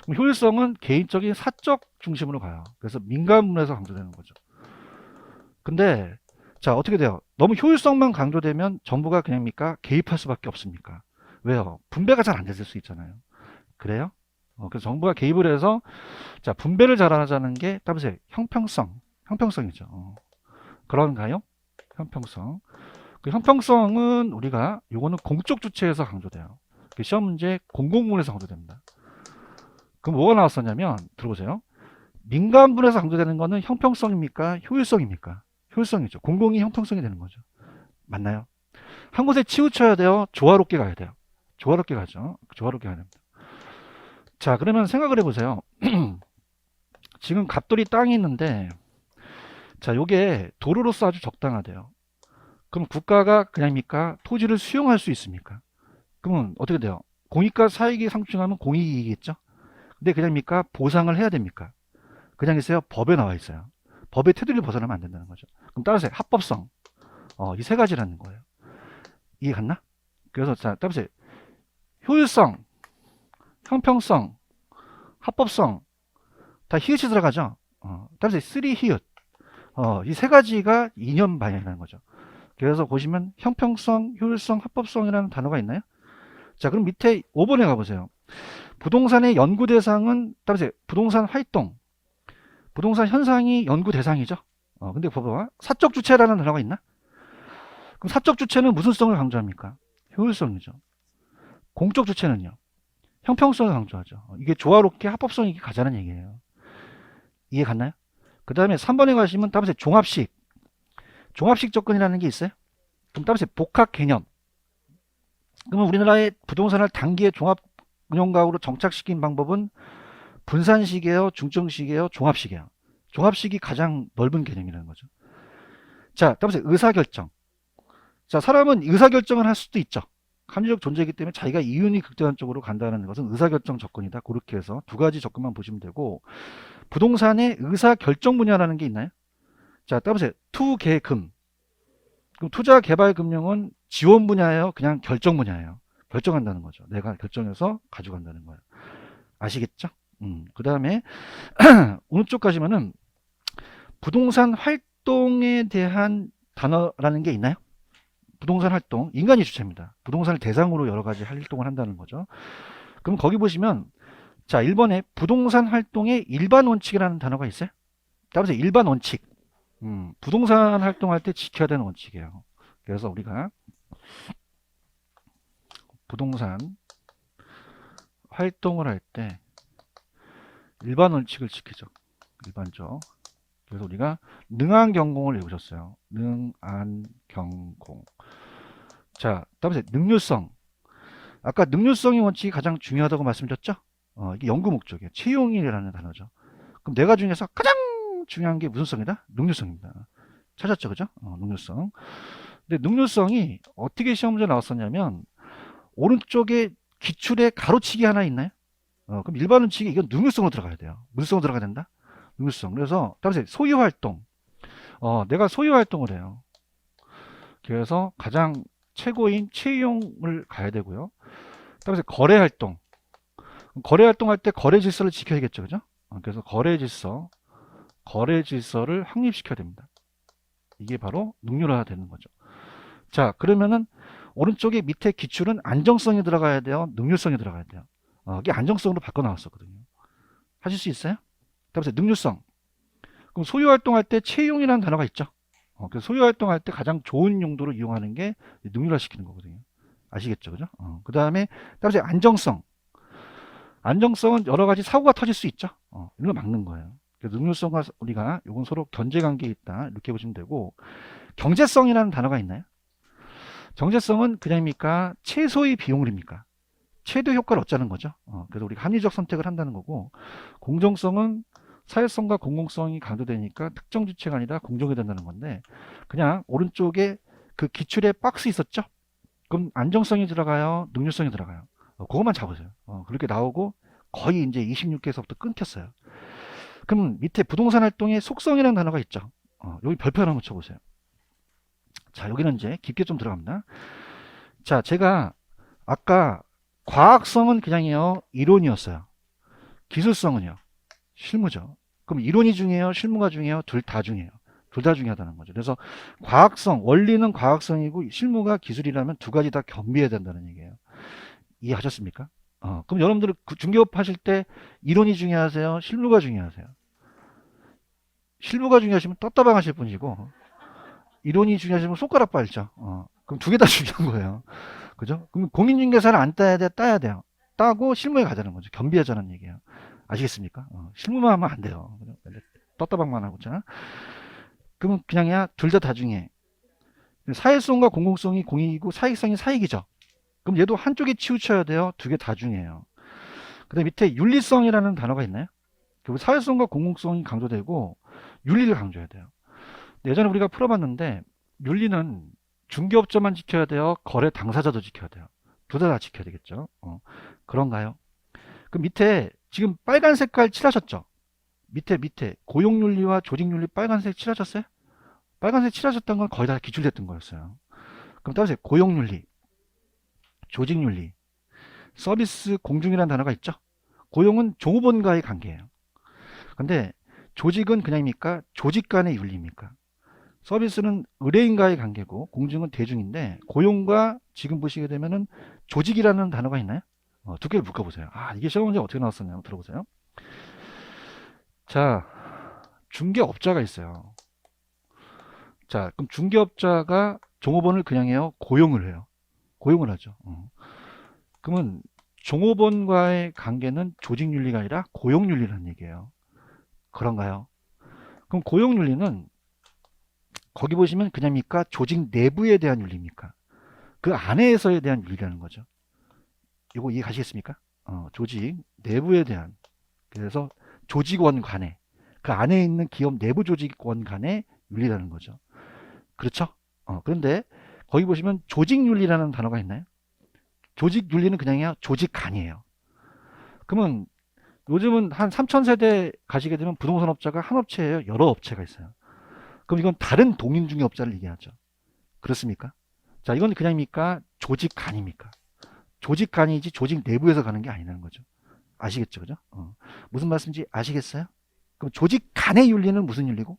그럼 효율성은 개인적인 사적 중심으로 가요. 그래서 민간문에서 강조되는 거죠. 근데 자 어떻게 돼요? 너무 효율성만 강조되면 정부가 그냥입니까? 개입할 수밖에 없습니까? 왜요? 분배가 잘 안 됐을 수 있잖아요. 그래요? 그래서 정부가 개입을 해서 자 분배를 잘하자는 게 따라서 형평성이죠. 그런가요? 형평성. 그 형평성은 우리가 요거는 공적 주체에서 강조돼요. 시험 문제 공공문에서 강조됩니다. 그럼 뭐가 나왔었냐면 들어보세요. 민간분에서 강조되는 거는 형평성입니까? 효율성입니까? 효율성이죠. 공공이 형평성이 되는 거죠. 맞나요? 한 곳에 치우쳐야 돼요. 조화롭게 가야 돼요. 조화롭게 가죠. 조화롭게 가야 됩니다. 자, 그러면 생각을 해보세요. 지금 갑돌이 땅이 있는데, 자, 요게 도로로서 아주 적당하대요. 그럼 국가가 그냥입니까? 토지를 수용할 수 있습니까? 그러면 어떻게 돼요? 공익과 사익이 상충하면 공익이겠죠? 근데 그냥입니까? 보상을 해야 됩니까? 그냥 있어요? 법에 나와 있어요. 법의 테두리를 벗어나면 안 된다는 거죠. 그럼 따라서 합법성, 이 세 가지라는 거예요. 이해 갔나? 그래서 자, 따라서 효율성, 형평성, 합법성 다 히읗이 들어가죠. 따라서 3 히읗. 이 세 가지가 이념 방향이라는 거죠. 그래서 보시면 형평성, 효율성, 합법성이라는 단어가 있나요? 자, 그럼 밑에 5번에 가보세요. 부동산의 연구 대상은 따라서 부동산 활동, 부동산 현상이 연구 대상이죠. 근데 봐봐. 사적 주체라는 단어가 있나? 그럼 사적 주체는 무슨 성을 강조합니까? 효율성이죠. 공적 주체는요? 형평성을 강조하죠. 이게 조화롭게 합법성이 가자는 얘기예요. 이해 갔나요? 그 다음에 3번에 가시면 따라서 종합식. 종합식 접근이라는 게 있어요. 그럼 따라서 복합 개념. 그러면 우리나라의 부동산을 단기의 종합 운영가구로 정착시킨 방법은 분산식이에요, 중증식이에요, 종합식이에요. 종합식이 가장 넓은 개념이라는 거죠. 자, 따라서 의사결정. 자, 사람은 의사결정을 할 수도 있죠. 합리적 존재이기 때문에 자기가 이윤이 극대화한 쪽으로 간다는 것은 의사결정 접근이다. 그렇게 해서 두 가지 접근만 보시면 되고, 부동산의 의사결정 분야라는 게 있나요? 자, 따라서 투개금. 그럼 투자개발금융은 지원 분야예요? 그냥 결정 분야예요? 결정한다는 거죠. 내가 결정해서 가져간다는 거예요. 아시겠죠? 그 다음에 오른쪽 가시면은 부동산 활동에 대한 단어라는 게 있나요? 부동산 활동, 인간이 주체입니다. 부동산을 대상으로 여러 가지 활동을 한다는 거죠. 그럼 거기 보시면 자 1번에 부동산 활동의 일반 원칙이라는 단어가 있어요. 따라서 일반 원칙. 부동산 활동할 때 지켜야 되는 원칙이에요. 그래서 우리가 부동산 활동을 할 때 일반 원칙을 지키죠. 일반적. 그래서 우리가 능한경공을 외우셨어요. 능안경공. 자, 다음에 능률성. 아까 능률성의 원칙이 가장 중요하다고 말씀드렸죠? 이게 연구 목적이에요. 채용이라는 단어죠. 그럼 네 가지 중에서 가장 중요한 게 무슨 성이다? 능률성입니다. 찾았죠, 그죠? 능률성. 근데 능률성이 어떻게 시험 문제 나왔었냐면 오른쪽에 기출에 가로치기 하나 있나요? 그럼 일반 원칙이 이건 능률성으로 들어가야 돼요. 무슨 성으로 들어가야 된다? 능률성. 그래서 다음에 소유 활동. 내가 소유 활동을 해요. 그래서 가장 최고인 채용을 가야 되고요. 다음에 거래 활동. 거래 활동할 때 거래 질서를 지켜야겠죠, 그죠? 그래서 거래 질서를 확립시켜야 됩니다. 이게 바로 능률화가 되는 거죠. 자, 그러면은 오른쪽에 밑에 기출은 안정성이 들어가야 돼요, 능률성이 들어가야 돼요. 이게 안정성으로 바꿔 나왔었거든요. 하실 수 있어요? 다음에 능률성. 그럼 소유 활동할 때 채용이라는 단어가 있죠. 그래서 소유 활동할 때 가장 좋은 용도로 이용하는 게 능률화 시키는 거거든요. 아시겠죠, 그죠? 그 다음에 안정성. 안정성은 여러 가지 사고가 터질 수 있죠. 이런 걸 막는 거예요. 그래서 능률성과 우리가 이건 서로 견제 관계에 있다 이렇게 보시면 되고, 경제성이라는 단어가 있나요? 경제성은 그냥입니까? 최소의 비용을입니까? 최대 효과를 얻자는 거죠. 그래서 우리가 합리적 선택을 한다는 거고, 공정성은 사회성과 공공성이 강조되니까 특정 주체가 아니라 공정이 된다는 건데, 그냥 오른쪽에 그 기출에 박스 있었죠? 그럼 안정성이 들어가요? 능률성이 들어가요? 그것만 잡으세요. 그렇게 나오고 거의 이제 26개에서부터 끊겼어요. 그럼 밑에 부동산 활동의 속성이라는 단어가 있죠. 여기 별표 하나 붙여보세요. 자, 여기는 이제 깊게 좀 들어갑니다. 자, 제가 아까 과학성은 그냥요, 이론이었어요. 기술성은요, 실무죠. 그럼 이론이 중요해요? 실무가 중요해요? 둘 다 중요해요. 둘 다 중요하다는 거죠. 그래서 과학성, 원리는 과학성이고 실무가 기술이라면 두 가지 다 겸비해야 된다는 얘기예요. 이해하셨습니까? 그럼 여러분들은 중개업 하실 때 이론이 중요하세요? 실무가 중요하세요? 실무가 중요하시면 떴다방 하실 분이고, 이론이 중요하시면 손가락 빨죠. 그럼 두 개 다 중요한 거예요. 그죠? 그럼 공인중개사를 안 따야 돼? 따야 돼요. 따고 실무에 가자는 거죠. 겸비하자는 얘기예요. 아시겠습니까? 실무만 하면 안 돼요. 떴다방만 하고 있잖아. 그러면 그냥야 둘 다 중요해. 사회성과 공공성이 공익이고 사익성이 사익이죠. 그럼 얘도 한쪽에 치우쳐야 돼요. 두 개 다 중요해요. 그 다음에 밑에 윤리성이라는 단어가 있나요? 사회성과 공공성이 강조되고 윤리를 강조해야 돼요. 예전에 우리가 풀어봤는데 윤리는 중개업자만 지켜야 돼요? 거래 당사자도 지켜야 돼요? 둘 다 지켜야 되겠죠. 그런가요? 그 밑에 지금 빨간 색깔 칠하셨죠? 밑에 고용윤리와 조직윤리 빨간색 칠하셨어요? 빨간색 칠하셨던 건 거의 다 기출됐던 거였어요. 그럼 따라서 고용윤리, 조직윤리, 서비스 공중이라는 단어가 있죠? 고용은 종업원과의 관계예요. 근데 조직은 그냥입니까? 조직 간의 윤리입니까? 서비스는 의뢰인과의 관계고 공중은 대중인데 고용과 지금 보시게 되면은 조직이라는 단어가 있나요? 두 개를 묶어보세요. 이게 시험 문제 어떻게 나왔었냐고 들어보세요. 자, 중개업자가 있어요. 자, 그럼 중개업자가 종업원을 그냥 해요? 고용을 해요? 고용을 하죠. 그러면 종업원과의 관계는 조직윤리가 아니라 고용윤리라는 얘기예요. 그런가요? 그럼 고용윤리는 거기 보시면 그냥입니까? 조직 내부에 대한 윤리입니까? 그 안에서에 대한 윤리라는 거죠. 이거 이해 가시겠습니까? 조직 내부에 대한, 그래서 조직원 간에, 그 안에 있는 기업 내부 조직원 간의 윤리라는 거죠. 그렇죠? 그런데 거기 보시면 조직윤리라는 단어가 있나요? 조직윤리는 그냥이야 조직 간이에요. 그러면 요즘은 한 3,000세대 가시게 되면 부동산 업자가 한 업체예요? 여러 업체가 있어요. 그럼 이건 다른 동인중개업자를 얘기하죠. 그렇습니까? 자, 이건 그냥입니까? 조직 간입니까? 조직 간이지 조직 내부에서 가는 게 아니라는 거죠. 아시겠죠? 그죠? 무슨 말씀인지 아시겠어요? 그럼 조직 간의 윤리는 무슨 윤리고?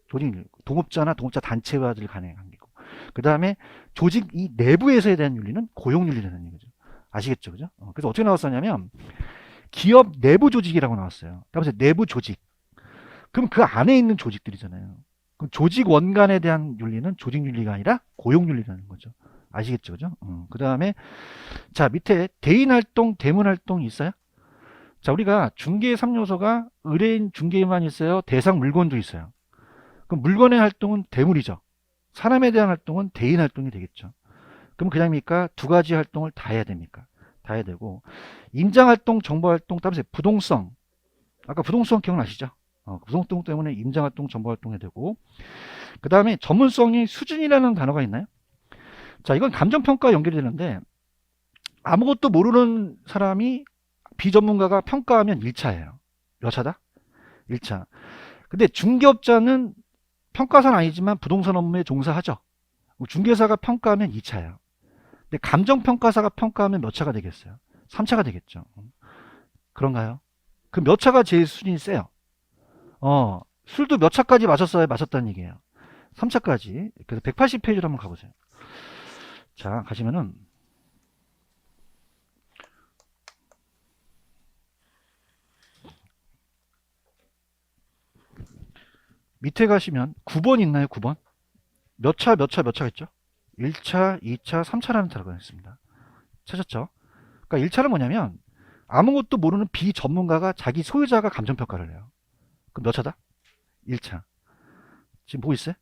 조직 윤리. 동업자나 동업자 단체와들 간의 관계고. 그 다음에 조직 이 내부에서에 대한 윤리는 고용 윤리라는 얘기죠. 아시겠죠? 그죠? 그래서 어떻게 나왔었냐면 기업 내부 조직이라고 나왔어요. 그래서 내부 조직. 그럼 그 안에 있는 조직들이잖아요. 그럼 조직 원간에 대한 윤리는 조직 윤리가 아니라 고용 윤리라는 거죠. 아시겠죠? 그죠? 그 다음에 자, 밑에 대인 활동, 대문 활동이 있어요? 자, 우리가 중개 3요소가 의뢰인 중개만 있어요? 대상 물건도 있어요. 그럼 물건의 활동은 대물이죠. 사람에 대한 활동은 대인 활동이 되겠죠. 그럼 그냥입니까? 두 가지 활동을 다 해야 됩니까? 다 해야 되고 임장 활동, 정보 활동, 따라서 부동성. 아까 부동성 기억나시죠? 부동성 때문에 임장 활동, 정보 활동이 되고 그 다음에 전문성이 수준이라는 단어가 있나요? 자, 이건 감정평가와 연결이 되는데 아무것도 모르는 사람이 비전문가가 평가하면 1차예요. 몇 차다? 1차. 근데 중개업자는 평가사는 아니지만 부동산 업무에 종사하죠. 중개사가 평가하면 2차예요. 근데 감정평가사가 평가하면 몇 차가 되겠어요? 3차가 되겠죠. 그런가요? 그 몇 차가 제일 수준이 세요? 술도 몇 차까지 마셨어야 마셨다는 얘기예요. 3차까지. 그래서 180페이지로 한번 가보세요. 자, 가시면은 밑에 가시면 9번 있나요? 9번? 몇 차, 몇 차, 몇 차 있죠? 1차, 2차, 3차라는 단어가 있습니다. 찾았죠? 그러니까 1차는 뭐냐면 아무것도 모르는 비전문가가 자기 소유자가 감정평가를 해요. 그럼 몇 차다? 1차. 지금 보고 있어요?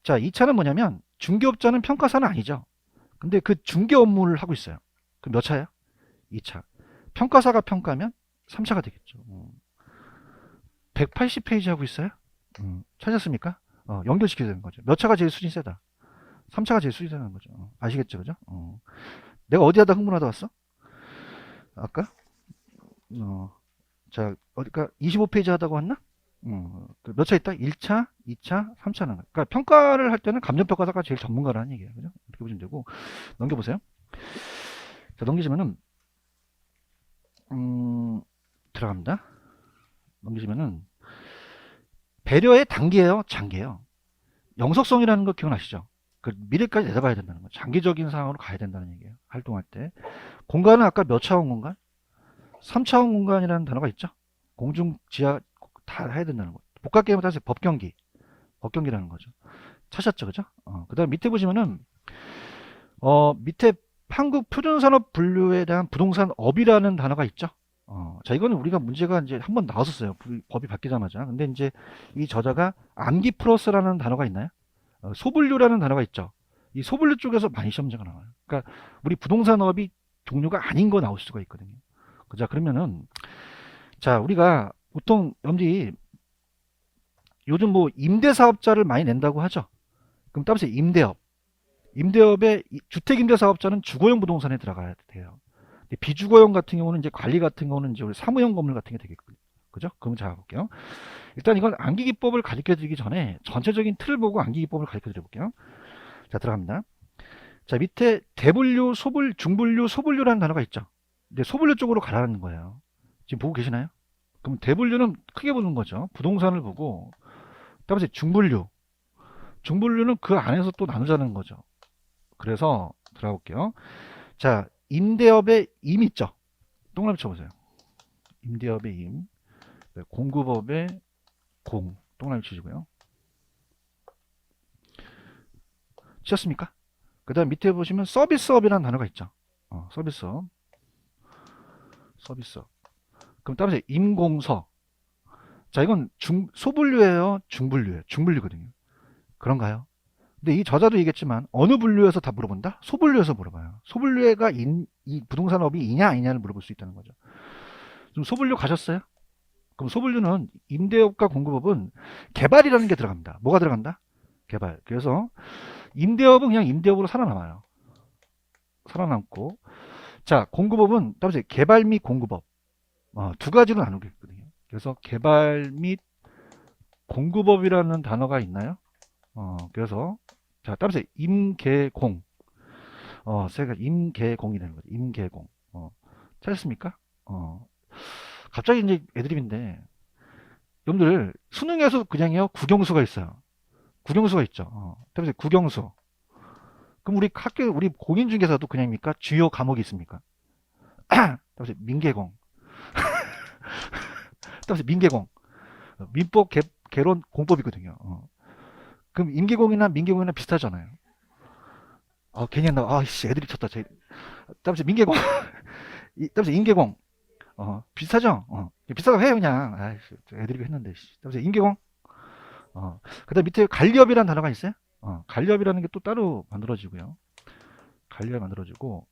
자, 2차는 뭐냐면 중개업자는 평가사는 아니죠. 근데 그 중개 업무를 하고 있어요. 그럼 몇 차야? 2차. 평가사가 평가하면 3차가 되겠죠. 180페이지 하고 있어요? 찾았습니까? 연결시켜야 되는 거죠. 몇 차가 제일 수준이 세다? 3차가 제일 수준이 세다는 거죠. 아시겠죠? 그죠? 내가 어디 하다 흥분하다 왔어? 아까? 자, 어디까 25페이지 하다고 왔나? 몇 차 있다? 1차, 2차, 3차는. 그러니까 평가를 할 때는 감정평가사가 제일 전문가라는 얘기예요. 그죠? 이렇게 보시면 되고, 넘겨보세요. 자, 넘기시면은, 들어갑니다. 넘기시면은, 배려의 단계예요, 장기예요. 영속성이라는 거 기억나시죠? 그 미래까지 내다봐야 된다는 거. 장기적인 상황으로 가야 된다는 얘기예요. 활동할 때. 공간은 아까 몇 차원 공간? 3차원 공간이라는 단어가 있죠? 공중, 지하 다 해야 된다는 거. 복합 게임을 따서 법경기. 법경기라는 거죠. 찾았죠, 그죠? 그 다음 밑에 보시면은, 밑에 한국 표준산업 분류에 대한 부동산 업이라는 단어가 있죠? 자, 이거는 우리가 문제가 이제 한번 나왔었어요. 법이 바뀌자마자. 근데 이제 이 저자가 암기 플러스라는 단어가 있나요? 소분류라는 단어가 있죠. 이 소분류 쪽에서 많이 시험 문제가 나와요. 그러니까 우리 부동산업이 종류가 아닌 거 나올 수가 있거든요. 자, 그러면은, 자, 우리가 보통 여러분들이 요즘 뭐 임대사업자를 많이 낸다고 하죠. 그럼 따라서 임대업. 임대업의 주택임대사업자는 주거용 부동산에 들어가야 돼요. 근데 비주거용 같은 경우는 이제 관리 같은 경우는 이제 우리 사무용 건물 같은 게 되겠군요. 그죠? 그럼 자 볼게요. 일단 이건 암기기법을 가르쳐 드리기 전에 전체적인 틀을 보고 암기기법을 가르쳐 드려 볼게요. 자, 들어갑니다. 자, 밑에 대분류, 중분류, 소분류라는 단어가 있죠. 근데 소분류 쪽으로 가라는 거예요. 지금 보고 계시나요? 그럼 대분류는 크게 보는 거죠. 부동산을 보고, 그다음에 중분류. 중분류는 그 안에서 또 나누자는 거죠. 그래서 들어가 볼게요. 자, 임대업의 임 있죠? 동그라미 쳐보세요. 임대업의 임, 공급업의 공, 동그라미 치시고요. 치셨습니까? 그 다음 밑에 보시면 서비스업이라는 단어가 있죠. 서비스업. 서비스업. 그럼 따라서 임공서. 자, 이건 소분류예요? 중분류예요? 중분류거든요. 그런가요? 근데 이 저자도 얘기했지만 어느 분류에서 다 물어본다? 소분류에서 물어봐요. 소분류가 이 부동산업이 이냐 아니냐를 물어볼 수 있다는 거죠. 좀 소분류 가셨어요? 그럼 소분류는 임대업과 공급업은 개발이라는 게 들어갑니다. 뭐가 들어간다? 개발. 그래서 임대업은 그냥 임대업으로 살아남아요. 살아남고, 자, 공급업은 따라서 개발 및 공급업, 두 가지로 나누겠거든요. 그래서 개발 및 공급업이라는 단어가 있나요? 그래서 자, 따라서 임개공, 제가 임개공이라는 거죠. 임개공. 찾았습니까? 갑자기 이제 애드립인데, 여러분들 수능에서 그냥요 국영수가 있어요. 국영수가 있죠. 따라서 국영수. 그럼 우리 학교 우리 공인 중개사도 그냥입니까? 주요 과목이 있습니까? 따라서 민개공. 따라서 민개공. 민법 개론 공법이거든요. 그럼 임계공이나 민계공이나 비슷하잖아요. 괜히 나, 아씨, 애들이 쳤다. 따라서 민계공, 따라서 임계공, 비슷하죠? 비슷하다고 해, 그냥. 아이씨, 애들이 했는데, 따라서 임계공, 그 다음 밑에 관리업이라는 단어가 있어요? 관리업이라는 게 또 따로 만들어지고요. 관리업 만들어지고,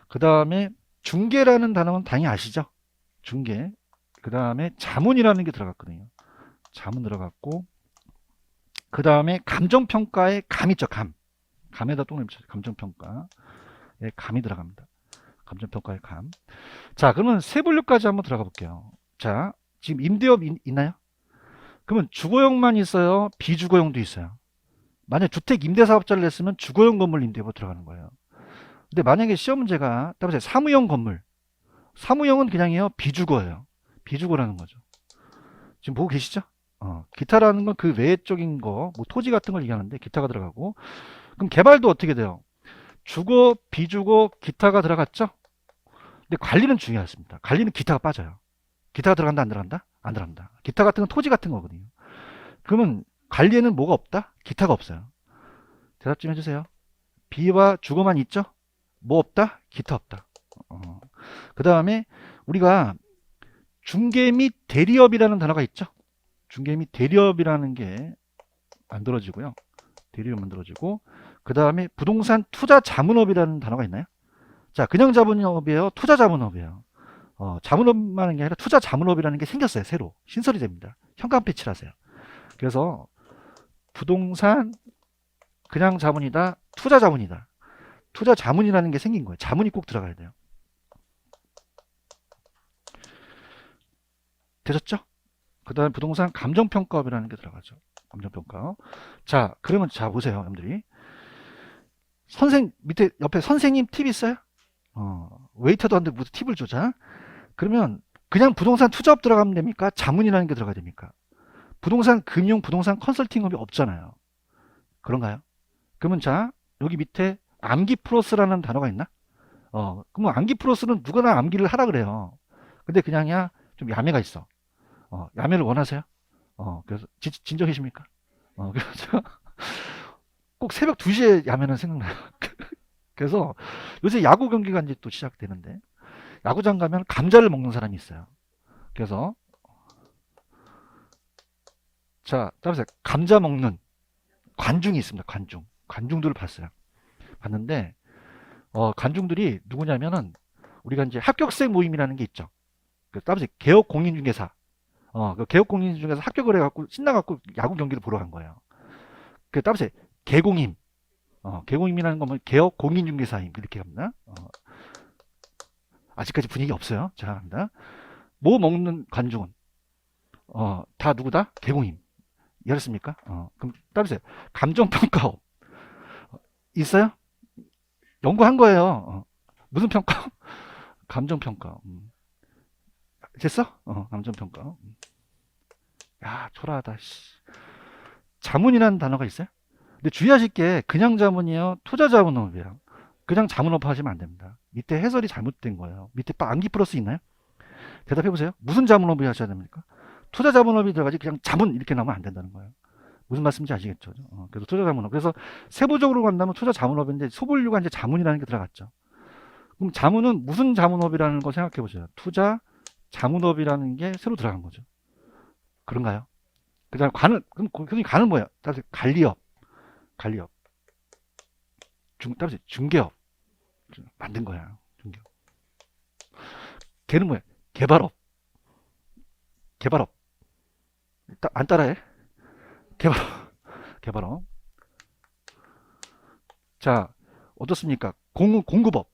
그 다음에 중개라는 단어는 당연히 아시죠? 중개. 그 다음에 자문이라는 게 들어갔거든요. 자문 들어갔고, 그 다음에 감정평가의 감 있죠, 감. 감에다 똥을 붙여서 감정평가에 감이 들어갑니다. 감정평가의 감. 자, 그러면 세분류까지 한번 들어가 볼게요. 자, 지금 임대업 있나요? 그러면 주거용만 있어요? 비주거용도 있어요. 만약 주택 임대사업자를 냈으면 주거용 건물 임대업으로 들어가는 거예요. 근데 만약에 시험 문제가 따라서 사무용 건물, 사무용은 그냥이요 비주거예요. 비주거라는 거죠. 지금 보고 계시죠? 기타라는 건 그 외적인 거, 뭐 토지 같은 걸 얘기하는데 기타가 들어가고, 그럼 개발도 어떻게 돼요? 주거, 비주거, 기타가 들어갔죠? 근데 관리는 중요했습니다. 관리는 기타가 빠져요. 기타가 들어간다, 안 들어간다? 안 들어간다. 기타 같은 건 토지 같은 거거든요. 그러면 관리에는 뭐가 없다? 기타가 없어요. 대답 좀 해주세요. 비와 주거만 있죠? 뭐 없다? 기타 없다. 그 다음에 우리가 중개 및 대리업이라는 단어가 있죠? 중개 및 대리업이라는 게 만들어지고요. 대리업 만들어지고, 그 다음에 부동산 투자 자문업이라는 단어가 있나요? 자, 그냥 자문업이에요? 투자 자문업이에요? 자문업만 하는 게 아니라 투자 자문업이라는 게 생겼어요. 새로. 신설이 됩니다. 현관 패치를 하세요. 그래서 부동산 그냥 자문이다. 투자 자문이다. 투자 자문이라는 게 생긴 거예요. 자문이 꼭 들어가야 돼요. 되셨죠? 그 다음에 부동산 감정평가업이라는 게 들어가죠. 감정평가업. 자, 그러면 자, 보세요, 여러분들이. 밑에 옆에 선생님 팁 있어요? 웨이터도 한데 무슨 팁을 주자? 그러면 그냥 부동산 투자업 들어가면 됩니까? 자문이라는 게 들어가야 됩니까? 부동산 금융, 부동산 컨설팅업이 없잖아요. 그런가요? 그러면 자, 여기 밑에 암기 플러스라는 단어가 있나? 그러면 암기 플러스는 누구나 암기를 하라 그래요. 근데 그냥야 좀 야매가 있어. 야매를 원하세요? 그래서 진정이십니까? 그래서 꼭 새벽 2시에 야매는 생각나요. 그래서 요새 야구 경기가 이제 또 시작되는데 야구장 가면 감자를 먹는 사람이 있어요. 그래서 자, 따라서 감자 먹는 관중이 있습니다. 관중들을 봤어요. 봤는데 관중들이 누구냐면은 우리가 이제 합격생 모임이라는 게 있죠. 따라서 개업 공인중개사. 그 개업 공인중개사 합격을 해갖고 신나갖고 야구 경기를 보러 간 거예요. 따라서 개공임. 개공임이라는 거면 개업 공인중개사임 이렇게 합니다. 아직까지 분위기 없어요. 자, 합니다. 뭐 먹는 관중은 다 누구다? 개공임. 이해했습니까? 그럼 따르세요. 감정평가업 있어요? 연구한 거예요. 무슨 평가? 감정평가. 됐어? 감정평가. 야, 초라하다. 씨. 자문이라는 단어가 있어요? 근데 주의하실 게 그냥 자문이에요. 투자 자문업이에요. 그냥 자문업 하시면 안 됩니다. 밑에 해설이 잘못된 거예요. 밑에 암기 플러스 있나요? 대답해 보세요. 무슨 자문업을 하셔야 됩니까? 투자 자문업이 들어가지 그냥 자문 이렇게 나오면 안 된다는 거예요. 무슨 말씀인지 아시겠죠? 그래서 투자 자문업. 그래서 세부적으로 간다면 투자 자문업인데 소분류가 이제 자문이라는 게 들어갔죠. 그럼 자문은 무슨 자문업이라는 거 생각해 보세요. 투자 자문업이라는 게 새로 들어간 거죠. 그런가요? 그다음 관은 그럼 교수님 관은 뭐예요? 따라서 관리업. 따라서 중개업 만든 거야. 중개업. 걔는 뭐야? 개발업. 안 따라해? 개발업. 자, 어떻습니까? 공급업.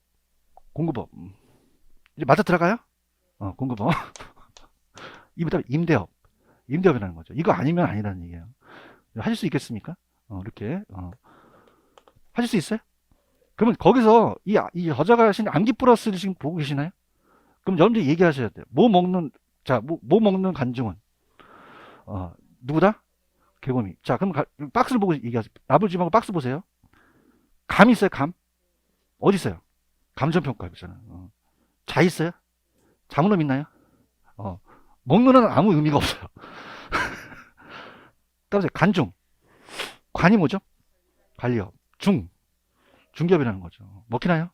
이제 맞아 들어가요? 공급업. 임대업. 임대업이라는 거죠. 이거 아니면 아니라는 얘기예요. 하실 수 있겠습니까? 이렇게. 하실 수 있어요? 그러면 거기서 이 여자가 하신 암기 플러스를 지금 보고 계시나요? 그럼 여러분들이 얘기하셔야 돼요. 뭐 먹는 간증은? 누구다? 개곰이. 자, 그럼 박스를 보고 얘기하세요. 나불지마고 박스 보세요. 감 있어요, 감? 어디 있어요? 감정평가 있잖아요. 자 있어요? 자문업 있나요? 먹는은 아무 의미가 없어요. 따라서 간중. 관이 뭐죠? 관리업. 중기업이라는 거죠. 먹히나요?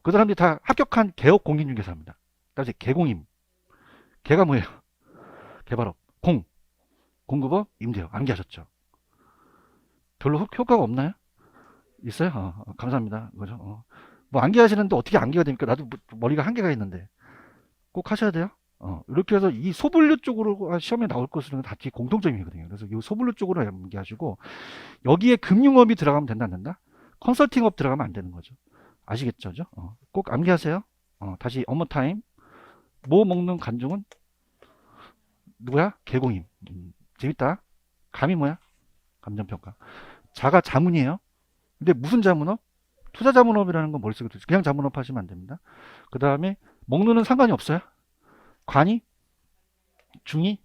그 사람들이 다 합격한 개업 공인중개사입니다. 따라서 개공임. 개가 뭐예요? 개발업. 공급업, 임대업. 암기하셨죠? 별로 효과가 없나요? 있어요? 감사합니다. 그죠? 뭐 암기하시는데 어떻게 암기가 됩니까? 나도 머리가 한계가 있는데 꼭 하셔야 돼요. 이렇게 해서 이 소분류 쪽으로 시험에 나올 것은 다 공통점이거든요. 그래서 이 소분류 쪽으로 암기하시고 여기에 금융업이 들어가면 된다 안 된다? 컨설팅업 들어가면 안 되는 거죠. 아시겠죠? 꼭 암기하세요. 다시 one more time. 뭐 먹는 간중은 누구야? 개공임. 재밌다. 감이 뭐야? 감정평가. 자가 자문이에요. 근데 무슨 자문업? 투자 자문업이라는 건 머릿속에 들죠. 그냥 자문업 하시면 안 됩니다. 그 다음에 먹는은 상관이 없어요. 관이, 중이,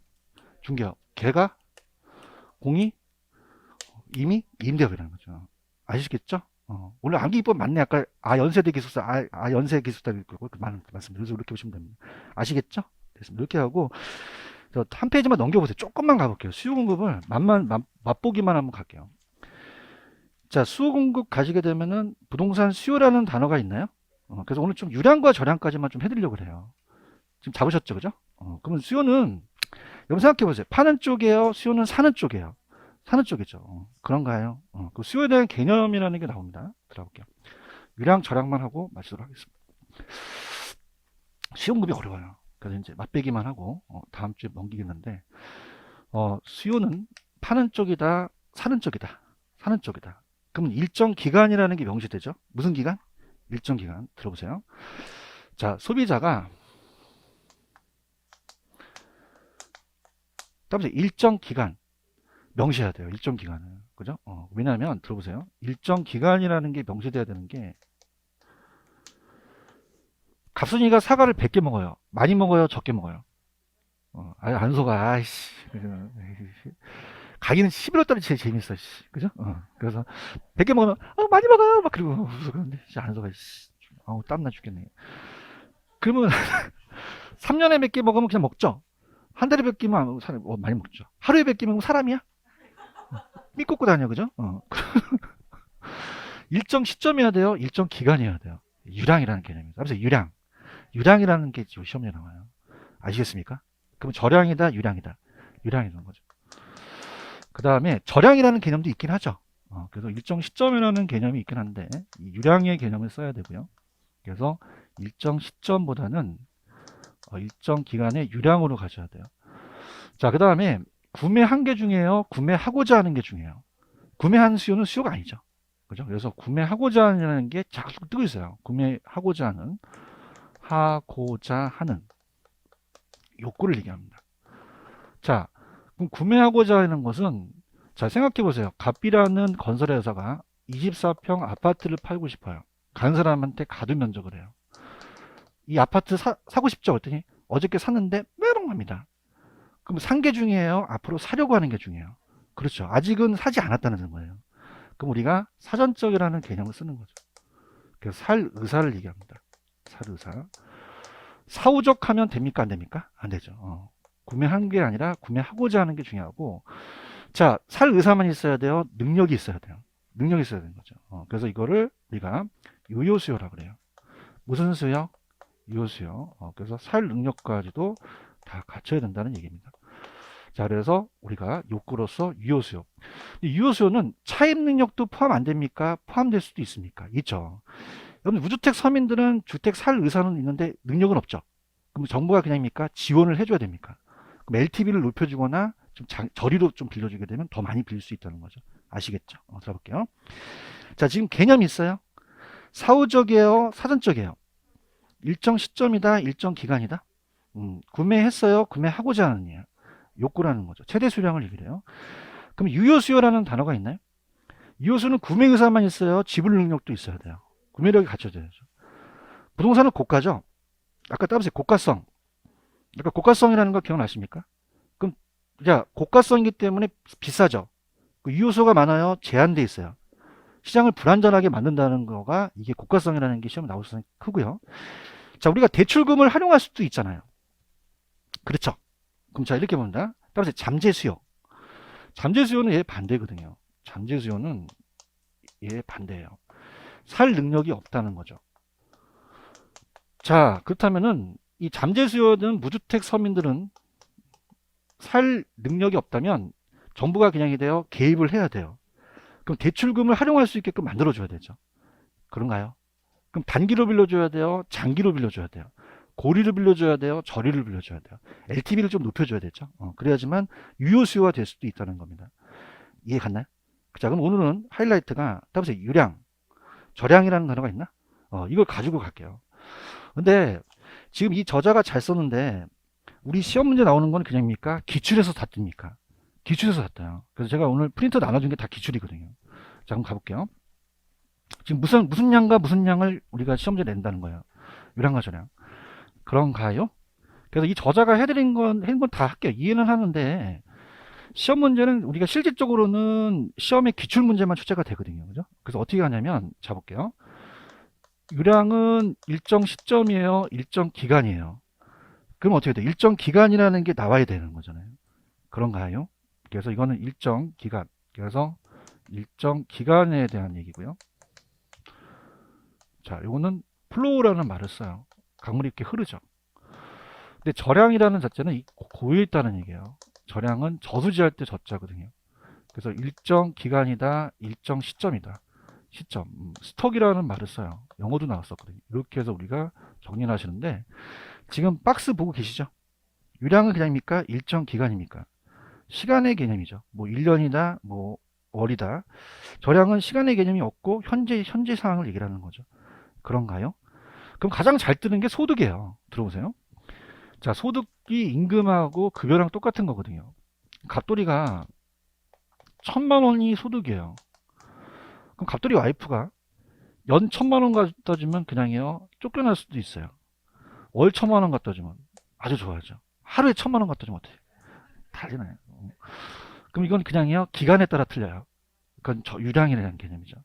중개업. 개가, 공이, 임이, 임대업이라는 거죠. 아시겠죠? 원래 암기법 맞네. 아까 연세대 기숙사, 연세 기숙사 그리고 그 말씀. 그래서 이렇게 보시면 됩니다. 아시겠죠? 됐습니다. 이렇게 하고 한 페이지만 넘겨보세요. 조금만 가볼게요. 수요 공급을 맛보기만 한번 갈게요. 자, 수요 공급 가시게 되면은 부동산 수요라는 단어가 있나요? 그래서 오늘 좀 유량과 저량까지만 좀 해드리려고 그래요. 지금 잡으셨죠, 그죠? 그러면 수요는 여러분 생각해 보세요. 파는 쪽이에요? 수요는 사는 쪽이에요? 사는 쪽이죠. 그런가요? 그 수요에 대한 개념이라는 게 나옵니다. 들어볼게요. 유량, 저량만 하고 마치도록 하겠습니다. 수요 공급이 어려워요. 그래서 이제 맛배기만 하고 다음 주에 넘기겠는데 수요는 파는 쪽이다, 사는 쪽이다. 그러면 일정 기간이라는 게 명시되죠. 무슨 기간? 일정 기간. 들어보세요. 자, 소비자가 따라서 일정 기간 명시해야 돼요. 일정 기간을. 그죠? 왜냐하면 들어보세요. 일정 기간이라는 게 명시돼야 되는 게 갑순이가 사과를 100개 먹어요. 많이 먹어요? 적게 먹어요? 안 속아. 아이씨. 가기는 11월 달이 제일 재밌어. 씨. 그죠? 그래서 100개 먹으면 많이 먹어요. 막 그러고 그런데 진짜 안 속아. 씨. 땀나 죽겠네. 그러면 3년에 100개 먹으면 그냥 먹죠. 한 달에 100개면 사람 많이 먹죠. 하루에 100개 먹으면 사람이야? 삐꼬고 다녀. 그죠? 일정 시점이어야 돼요. 일정 기간이어야 돼요. 유량이라는 개념입니다. 그래서 유량이라는 게 지금 시험에 나와요. 아시겠습니까? 그럼 저량이다, 유량이다. 유량이라는 거죠. 그 다음에 저량이라는 개념도 있긴 하죠. 그래서 일정 시점이라는 개념이 있긴 한데 이 유량의 개념을 써야 되고요. 그래서 일정 시점보다는 일정 기간의 유량으로 가져야 돼요. 자, 그 다음에 구매한 게 중요해요. 구매하고자 하는 게 중요해요. 구매한 수요는 수요가 아니죠. 그죠? 그래서 구매하고자 하는 게 자꾸 뜨고 있어요. 구매하고자 하는 욕구를 얘기합니다. 자, 그럼 구매하고자 하는 것은 자, 생각해 보세요. 갑비라는 건설회사가 24평 아파트를 팔고 싶어요. 간 사람한테 가두 면적을 해요. 이 아파트 사고 싶죠? 그랬더니 어저께 샀는데 메롱합니다. 그럼 산 게 중요해요? 앞으로 사려고 하는 게 중요해요? 그렇죠. 아직은 사지 않았다는 거예요. 그럼 우리가 사전적이라는 개념을 쓰는 거죠. 그래서 살 의사를 얘기합니다. 살 의사. 사후적 하면 됩니까? 안 됩니까? 안 되죠. 구매한 게 아니라 구매하고자 하는 게 중요하고, 자, 살 의사만 있어야 돼요? 능력이 있어야 돼요. 능력이 있어야 되는 거죠. 그래서 이거를 우리가 유효수요라고 그래요. 무슨 수요? 유효수요. 그래서 살 능력까지도 다 갖춰야 된다는 얘기입니다. 자, 그래서 우리가 욕구로서 유효수요. 유효수요는 차입 능력도 포함 안 됩니까? 포함될 수도 있습니까? 있죠. 여러분, 무주택 서민들은 주택 살 의사는 있는데 능력은 없죠. 그럼 정부가 그냥입니까? 지원을 해줘야 됩니까? 그럼 LTV를 높여주거나 좀 저리로 좀 빌려주게 되면 더 많이 빌릴 수 있다는 거죠. 아시겠죠? 들어볼게요. 자, 지금 개념이 있어요. 사후적이에요? 사전적이에요? 일정 시점이다? 일정 기간이다? 구매했어요? 구매하고자 하는 이에요. 욕구라는 거죠. 최대 수량을 얘기를 해요. 그럼 유효수요라는 단어가 있나요? 유효수는 구매 의사만 있어요? 지불 능력도 있어야 돼요. 구매력이 갖춰져야죠. 부동산은 고가죠? 아까 따보세요. 고가성. 아까 고가성이라는 거 기억나십니까? 그럼, 자, 고가성이기 때문에 비싸죠? 유효수가 많아요? 제한돼 있어요. 시장을 불안전하게 만든다는 거가 이게 고가성이라는 게 시험에 나올 수는 크고요. 자, 우리가 대출금을 활용할 수도 있잖아요. 그렇죠? 그럼 자, 이렇게 봅니다. 따라서 잠재 수요. 잠재 수요는 얘 반대거든요. 잠재 수요는 얘 반대예요. 살 능력이 없다는 거죠. 자, 그렇다면은 이 잠재 수요는 무주택 서민들은 살 능력이 없다면 정부가 그냥 돼요. 개입을 해야 돼요. 그럼 대출금을 활용할 수 있게끔 만들어줘야 되죠. 그런가요? 그럼 단기로 빌려줘야 돼요. 장기로 빌려줘야 돼요. 고리를 빌려줘야 돼요. 저리를 빌려줘야 돼요. LTV를 좀 높여줘야 되죠. 그래야지만 유효 수요가 될 수도 있다는 겁니다. 이해 갔나요? 자, 그럼 오늘은 하이라이트가 따보세요. 유량, 저량이라는 단어가 있나? 이걸 가지고 갈게요. 근데 지금 이 저자가 잘 썼는데 우리 시험 문제 나오는 건 그냥입니까? 기출에서 다 뜹니까? 기출에서 다 떠요. 그래서 제가 오늘 프린터 나눠준 게 다 기출이거든요. 자, 그럼 가볼게요. 지금 무슨 양과 무슨 양을 우리가 시험 문제 낸다는 거예요. 유량과 저량. 그런가요? 그래서 이 저자가 해드린 건 다 할게요. 이해는 하는데 시험 문제는 우리가 실질적으로는 시험의 기출 문제만 출제가 되거든요. 그죠? 그래서 어떻게 하냐면 자 볼게요. 유량은 일정 시점이에요. 일정 기간이에요. 그럼 어떻게 돼요? 일정 기간이라는 게 나와야 되는 거잖아요. 그런가요? 그래서 이거는 일정 기간. 그래서 일정 기간에 대한 얘기고요. 자, 이거는 플로우라는 말을 써요. 강물이 이렇게 흐르죠. 근데 저량이라는 자체는 고여 있다는 얘기예요. 저량은 저수지할 때 저자거든요. 그래서 일정 기간이다, 일정 시점이다. 시점, 스톡이라는 말을 써요. 영어도 나왔었거든요. 이렇게 해서 우리가 정리를 하시는데 지금 박스 보고 계시죠? 유량은 그냥입니까? 일정 기간입니까? 시간의 개념이죠. 뭐 1년이다, 뭐 월이다. 저량은 시간의 개념이 없고 현재 상황을 얘기를 하는 거죠. 그런가요? 그럼 가장 잘 뜨는 게 소득이에요. 들어보세요. 자, 소득이 임금하고 급여랑 똑같은 거거든요. 갑돌이가 1,000만 원이 소득이에요. 그럼 갑돌이 와이프가 연 1,000만 원 갖다 주면 그냥요 쫓겨날 수도 있어요. 월 1,000만 원 갖다 주면 아주 좋아하죠. 하루에 1,000만 원 갖다 주면 어때요? 달리나요? 그럼 이건 그냥요 기간에 따라 틀려요. 그건 유량이라는 개념이죠.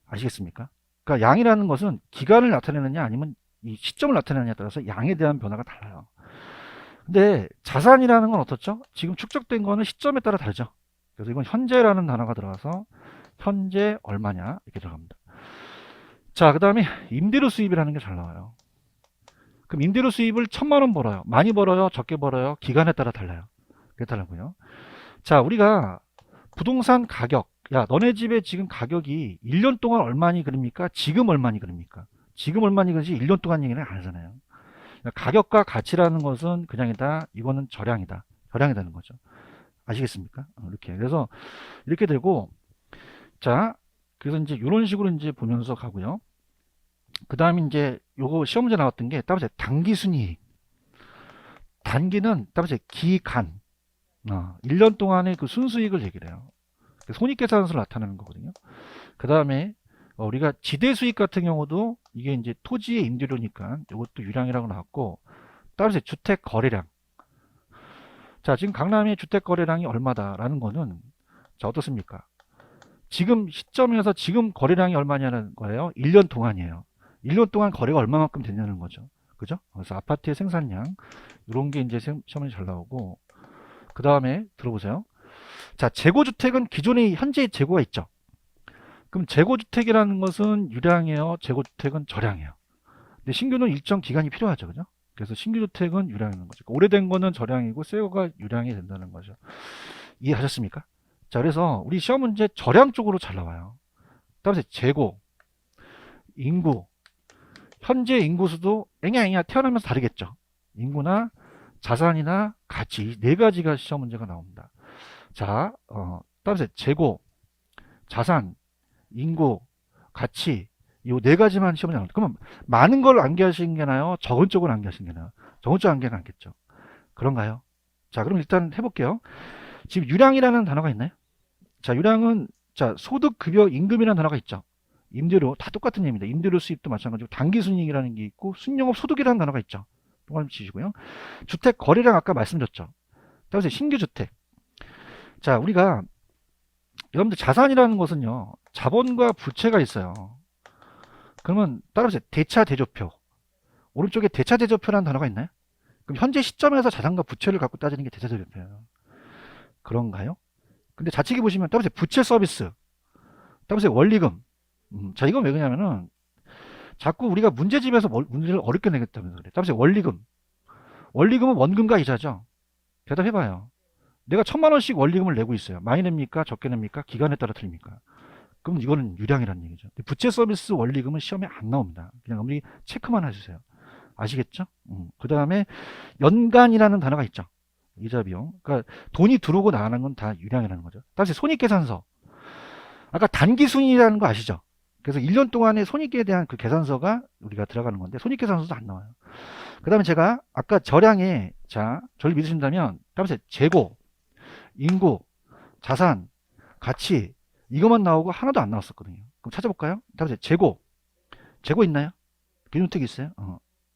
아시겠습니까? 그러니까 양이라는 것은 기간을 나타내느냐 아니면 이 시점을 나타내느냐에 따라서 양에 대한 변화가 달라요. 근데 자산이라는 건 어떻죠? 지금 축적된 거는 시점에 따라 다르죠. 그래서 이건 현재라는 단어가 들어가서 현재 얼마냐 이렇게 들어갑니다. 자, 그 다음에 임대료 수입이라는 게 잘 나와요. 그럼 임대료 수입을 1,000만 원 벌어요. 많이 벌어요? 적게 벌어요? 기간에 따라 달라요. 그게 달라고요. 자, 우리가 부동산 가격, 야, 너네 집에 지금 가격이 1년 동안 얼마니 그럽니까? 지금 얼마니 그럽니까? 지금 얼마니 그러지 1년 동안 얘기는 안 하잖아요. 그러니까 가격과 가치라는 것은 그냥이다. 이거는 절량이다. 절량이라는 거죠. 아시겠습니까? 이렇게. 그래서 이렇게 되고, 자, 그래서 이제 이런 식으로 이제 보면서 가고요. 그 다음에 이제 요거 시험 문제 나왔던 게 따라서 단기 순이익. 단기는 따라서 기간. 1년 동안의 그 순수익을 얘기를 해요. 손익계산서를 나타내는 거거든요. 그 다음에 우리가 지대 수익 같은 경우도 이게 이제 토지의 임대료니까 이것도 유량이라고 나왔고, 따라서 주택 거래량. 자, 지금 강남의 주택 거래량이 얼마다라는 거는 자, 어떻습니까? 지금 시점에서 지금 거래량이 얼마냐는 거예요. 1년 동안이에요. 1년 동안 거래가 얼마만큼 됐냐는 거죠. 그죠? 그래서 아파트의 생산량 이런 게 이제 시험에 잘 나오고, 그 다음에 들어보세요. 자, 재고주택은 기존의 현재의 재고가 있죠. 그럼 재고주택이라는 것은 유량이에요. 재고주택은 저량이에요. 근데 신규는 일정 기간이 필요하죠. 그죠? 그래서 신규주택은 유량인 거죠. 오래된 거는 저량이고 새 거가 유량이 된다는 거죠. 이해하셨습니까? 자, 그래서 우리 시험 문제 저량 쪽으로 잘 나와요. 따라서 재고, 인구, 현재 인구수도 앵야앵야 태어나면서 다르겠죠. 인구나 자산이나 가치 네 가지가 시험 문제가 나옵니다. 자, 따라서 재고, 자산, 인구, 가치 이 네 가지만 시험에 나옵니다. 그러면 많은 걸 암기하시는 게 나아요? 적은 쪽을 암기하시는 게 나아요? 적은 쪽 암기가 낫겠죠. 그런가요? 자, 그럼 일단 해볼게요. 지금 유량이라는 단어가 있나요? 자, 유량은 자 소득, 급여, 임금이라는 단어가 있죠. 임대료 다 똑같은 얘기입니다. 임대료 수입도 마찬가지고 단기순이익이라는 게 있고 순영업 소득이라는 단어가 있죠. 동그라미 치시고요. 주택 거래량 아까 말씀드렸죠. 따라서 신규주택. 자, 우리가 여러분들 자산이라는 것은요 자본과 부채가 있어요. 그러면 따라서 대차 대조표. 오른쪽에 대차 대조표라는 단어가 있나요? 그럼 현재 시점에서 자산과 부채를 갖고 따지는 게 대차 대조표예요. 그런가요? 근데 좌측에 보시면 따라서 부채 서비스, 따라서 원리금. 자, 이건 왜 그러냐면은 자꾸 우리가 문제집에서 문제를 어렵게 내겠다면서 그래. 따라서 원리금. 원리금은 원금과 이자죠. 대답해봐요. 내가 1,000만 원씩 원리금을 내고 있어요. 많이 냅니까? 적게 냅니까? 기간에 따라 틀립니까? 그럼 이거는 유량이라는 얘기죠. 부채 서비스 원리금은 시험에 안 나옵니다. 그냥 우리 체크만 해주세요. 아시겠죠? 그 다음에 연간이라는 단어가 있죠. 이자 비용. 그러니까 돈이 들어오고 나가는 건 다 유량이라는 거죠. 다시 손익계산서. 아까 단기순이라는 거 아시죠? 그래서 1년 동안의 손익에 대한 그 계산서가 우리가 들어가는 건데 손익계산서도 안 나와요. 그 다음에 제가 아까 저량에 자 저를 믿으신다면 다음에 재고, 인구, 자산, 가치 이것만 나오고 하나도 안 나왔었거든요. 그럼 찾아볼까요? 다음에 재고. 재고 있나요? 비주택 있어요?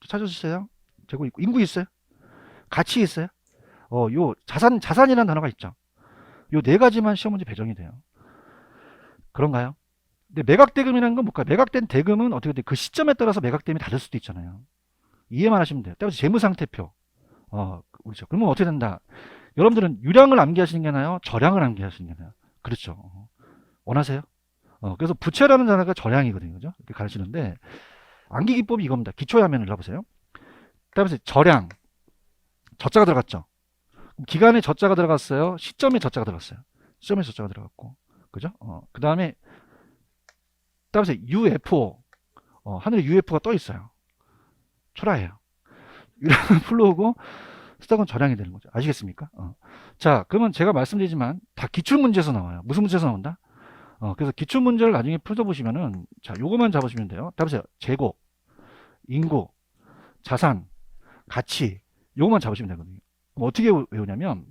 찾아주세요. 재고 있고 인구 있어요? 가치 있어요? 요 자산이라는 단어가 있죠. 요 네 가지만 시험 문제 배정이 돼요. 그런가요? 근데 매각대금이라는 건 뭘까요? 매각된 대금은 어떻게 돼? 그 시점에 따라서 매각대금이 다를 수도 있잖아요. 이해만 하시면 돼요. 따라서 재무상태표. 그렇죠. 그러면 어떻게 된다? 여러분들은 유량을 암기하시는 게 나아요? 저량을 암기하시는 게 나아요? 그렇죠. 원하세요? 그래서 부채라는 단어가 저량이거든요. 그죠? 이렇게 가르치는데 암기 기법이 이겁니다. 기초의 화면을 놔보세요. 따라서 저량, 저자가 들어갔죠. 기간에 저자가 들어갔어요. 시점에 저자가 들어갔어요. 시점에 저자가 들어갔고, 그죠? 그 다음에 따라서 UFO, 하늘에 UFO가 떠 있어요. 초라해요. 유량은 풀로우고 수덕은 저량이 되는 거죠. 아시겠습니까? 자, 그러면 제가 말씀드리지만 다 기출문제에서 나와요. 무슨 문제에서 나온다? 그래서 기출문제를 나중에 풀어보시면은 자, 요거만 잡으시면 돼요. 따보세요. 재고, 인구, 자산, 가치 요거만 잡으시면 되거든요. 그럼 어떻게 외우냐면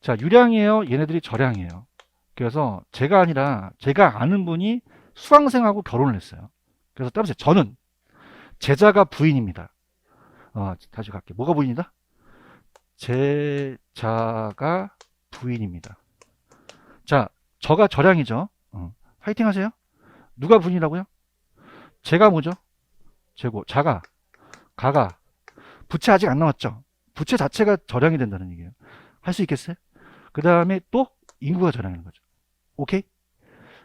자, 유량이에요? 얘네들이 저량이에요? 그래서 제가 아니라 제가 아는 분이 수강생하고 결혼을 했어요. 그래서 따라서 저는 제자가 부인입니다. 다시 갈게요. 뭐가 부인이다? 제자가 부인입니다. 자, 저가 저량이죠. 화이팅 하세요. 누가 부인이라고요? 제가 뭐죠? 제고, 자가, 가가. 부채 아직 안 나왔죠? 부채 자체가 저량이 된다는 얘기예요. 할 수 있겠어요? 그 다음에 또 인구가 저량인 거죠. 오케이?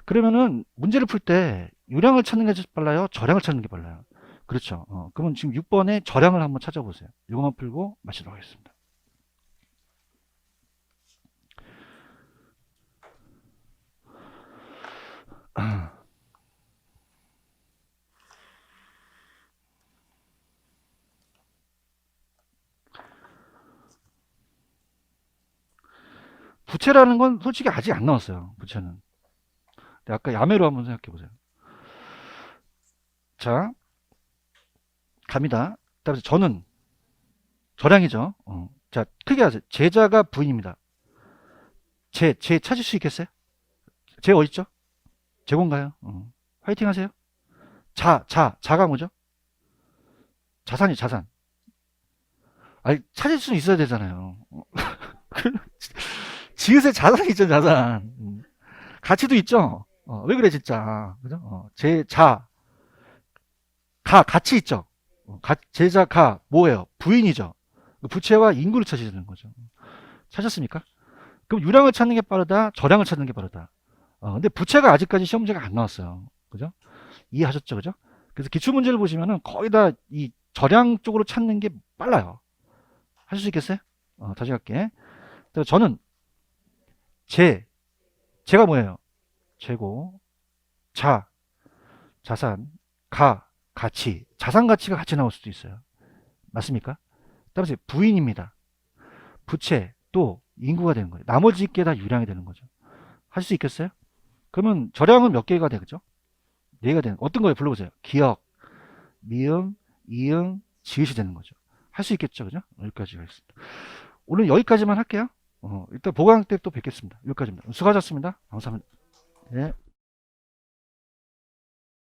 그러면은 문제를 풀 때 유량을 찾는 게 빨라요? 저량을 찾는 게 빨라요? 그렇죠. 그러면 지금 6번에 저량을 한번 찾아보세요. 이것만 풀고 마치도록 하겠습니다. 부채라는 건 솔직히 아직 안 나왔어요. 부채는. 근데 아까 야매로 한번 생각해 보세요. 자, 갑니다. 그다음에 저는 저량이죠. 자, 크게 하세요. 제자가 부인입니다. 제 찾을 수 있겠어요? 제 어딨죠? 제공가요? 화이팅 하세요. 자가 뭐죠? 자산이 자산. 아니, 찾을 수는 있어야 되잖아요. 지읒에 자산이 있죠, 자산. 가치도 있죠? 왜 그래, 진짜. 그죠? 가치 있죠? 제자, 뭐예요? 부인이죠? 부채와 인구를 찾으시는 거죠. 찾았습니까? 그럼 유량을 찾는 게 빠르다, 저량을 찾는 게 빠르다. 근데 부채가 아직까지 시험 문제가 안 나왔어요. 그죠? 이해하셨죠? 그죠? 그래서 기출문제를 보시면은 거의 다 이 저량 쪽으로 찾는 게 빨라요. 하실 수 있겠어요? 다시 갈게. 저는 제가 뭐예요? 재고, 자산, 가치. 자산 가치가 같이 나올 수도 있어요. 맞습니까? 따라서 부인입니다. 부채, 또 인구가 되는 거예요. 나머지 게 다 유량이 되는 거죠. 할 수 있겠어요? 그러면 저량은 몇 개가 되겠죠? 4개가 되는, 어떤 거예요? 불러보세요. 기억, 미응, 이응, 지읒이 되는 거죠. 할 수 있겠죠? 그죠? 여기까지 하겠습니다. 오늘 여기까지만 할게요. 일단 보강 때 또 뵙겠습니다. 여기까지입니다. 수고하셨습니다. 감사합니다. 네.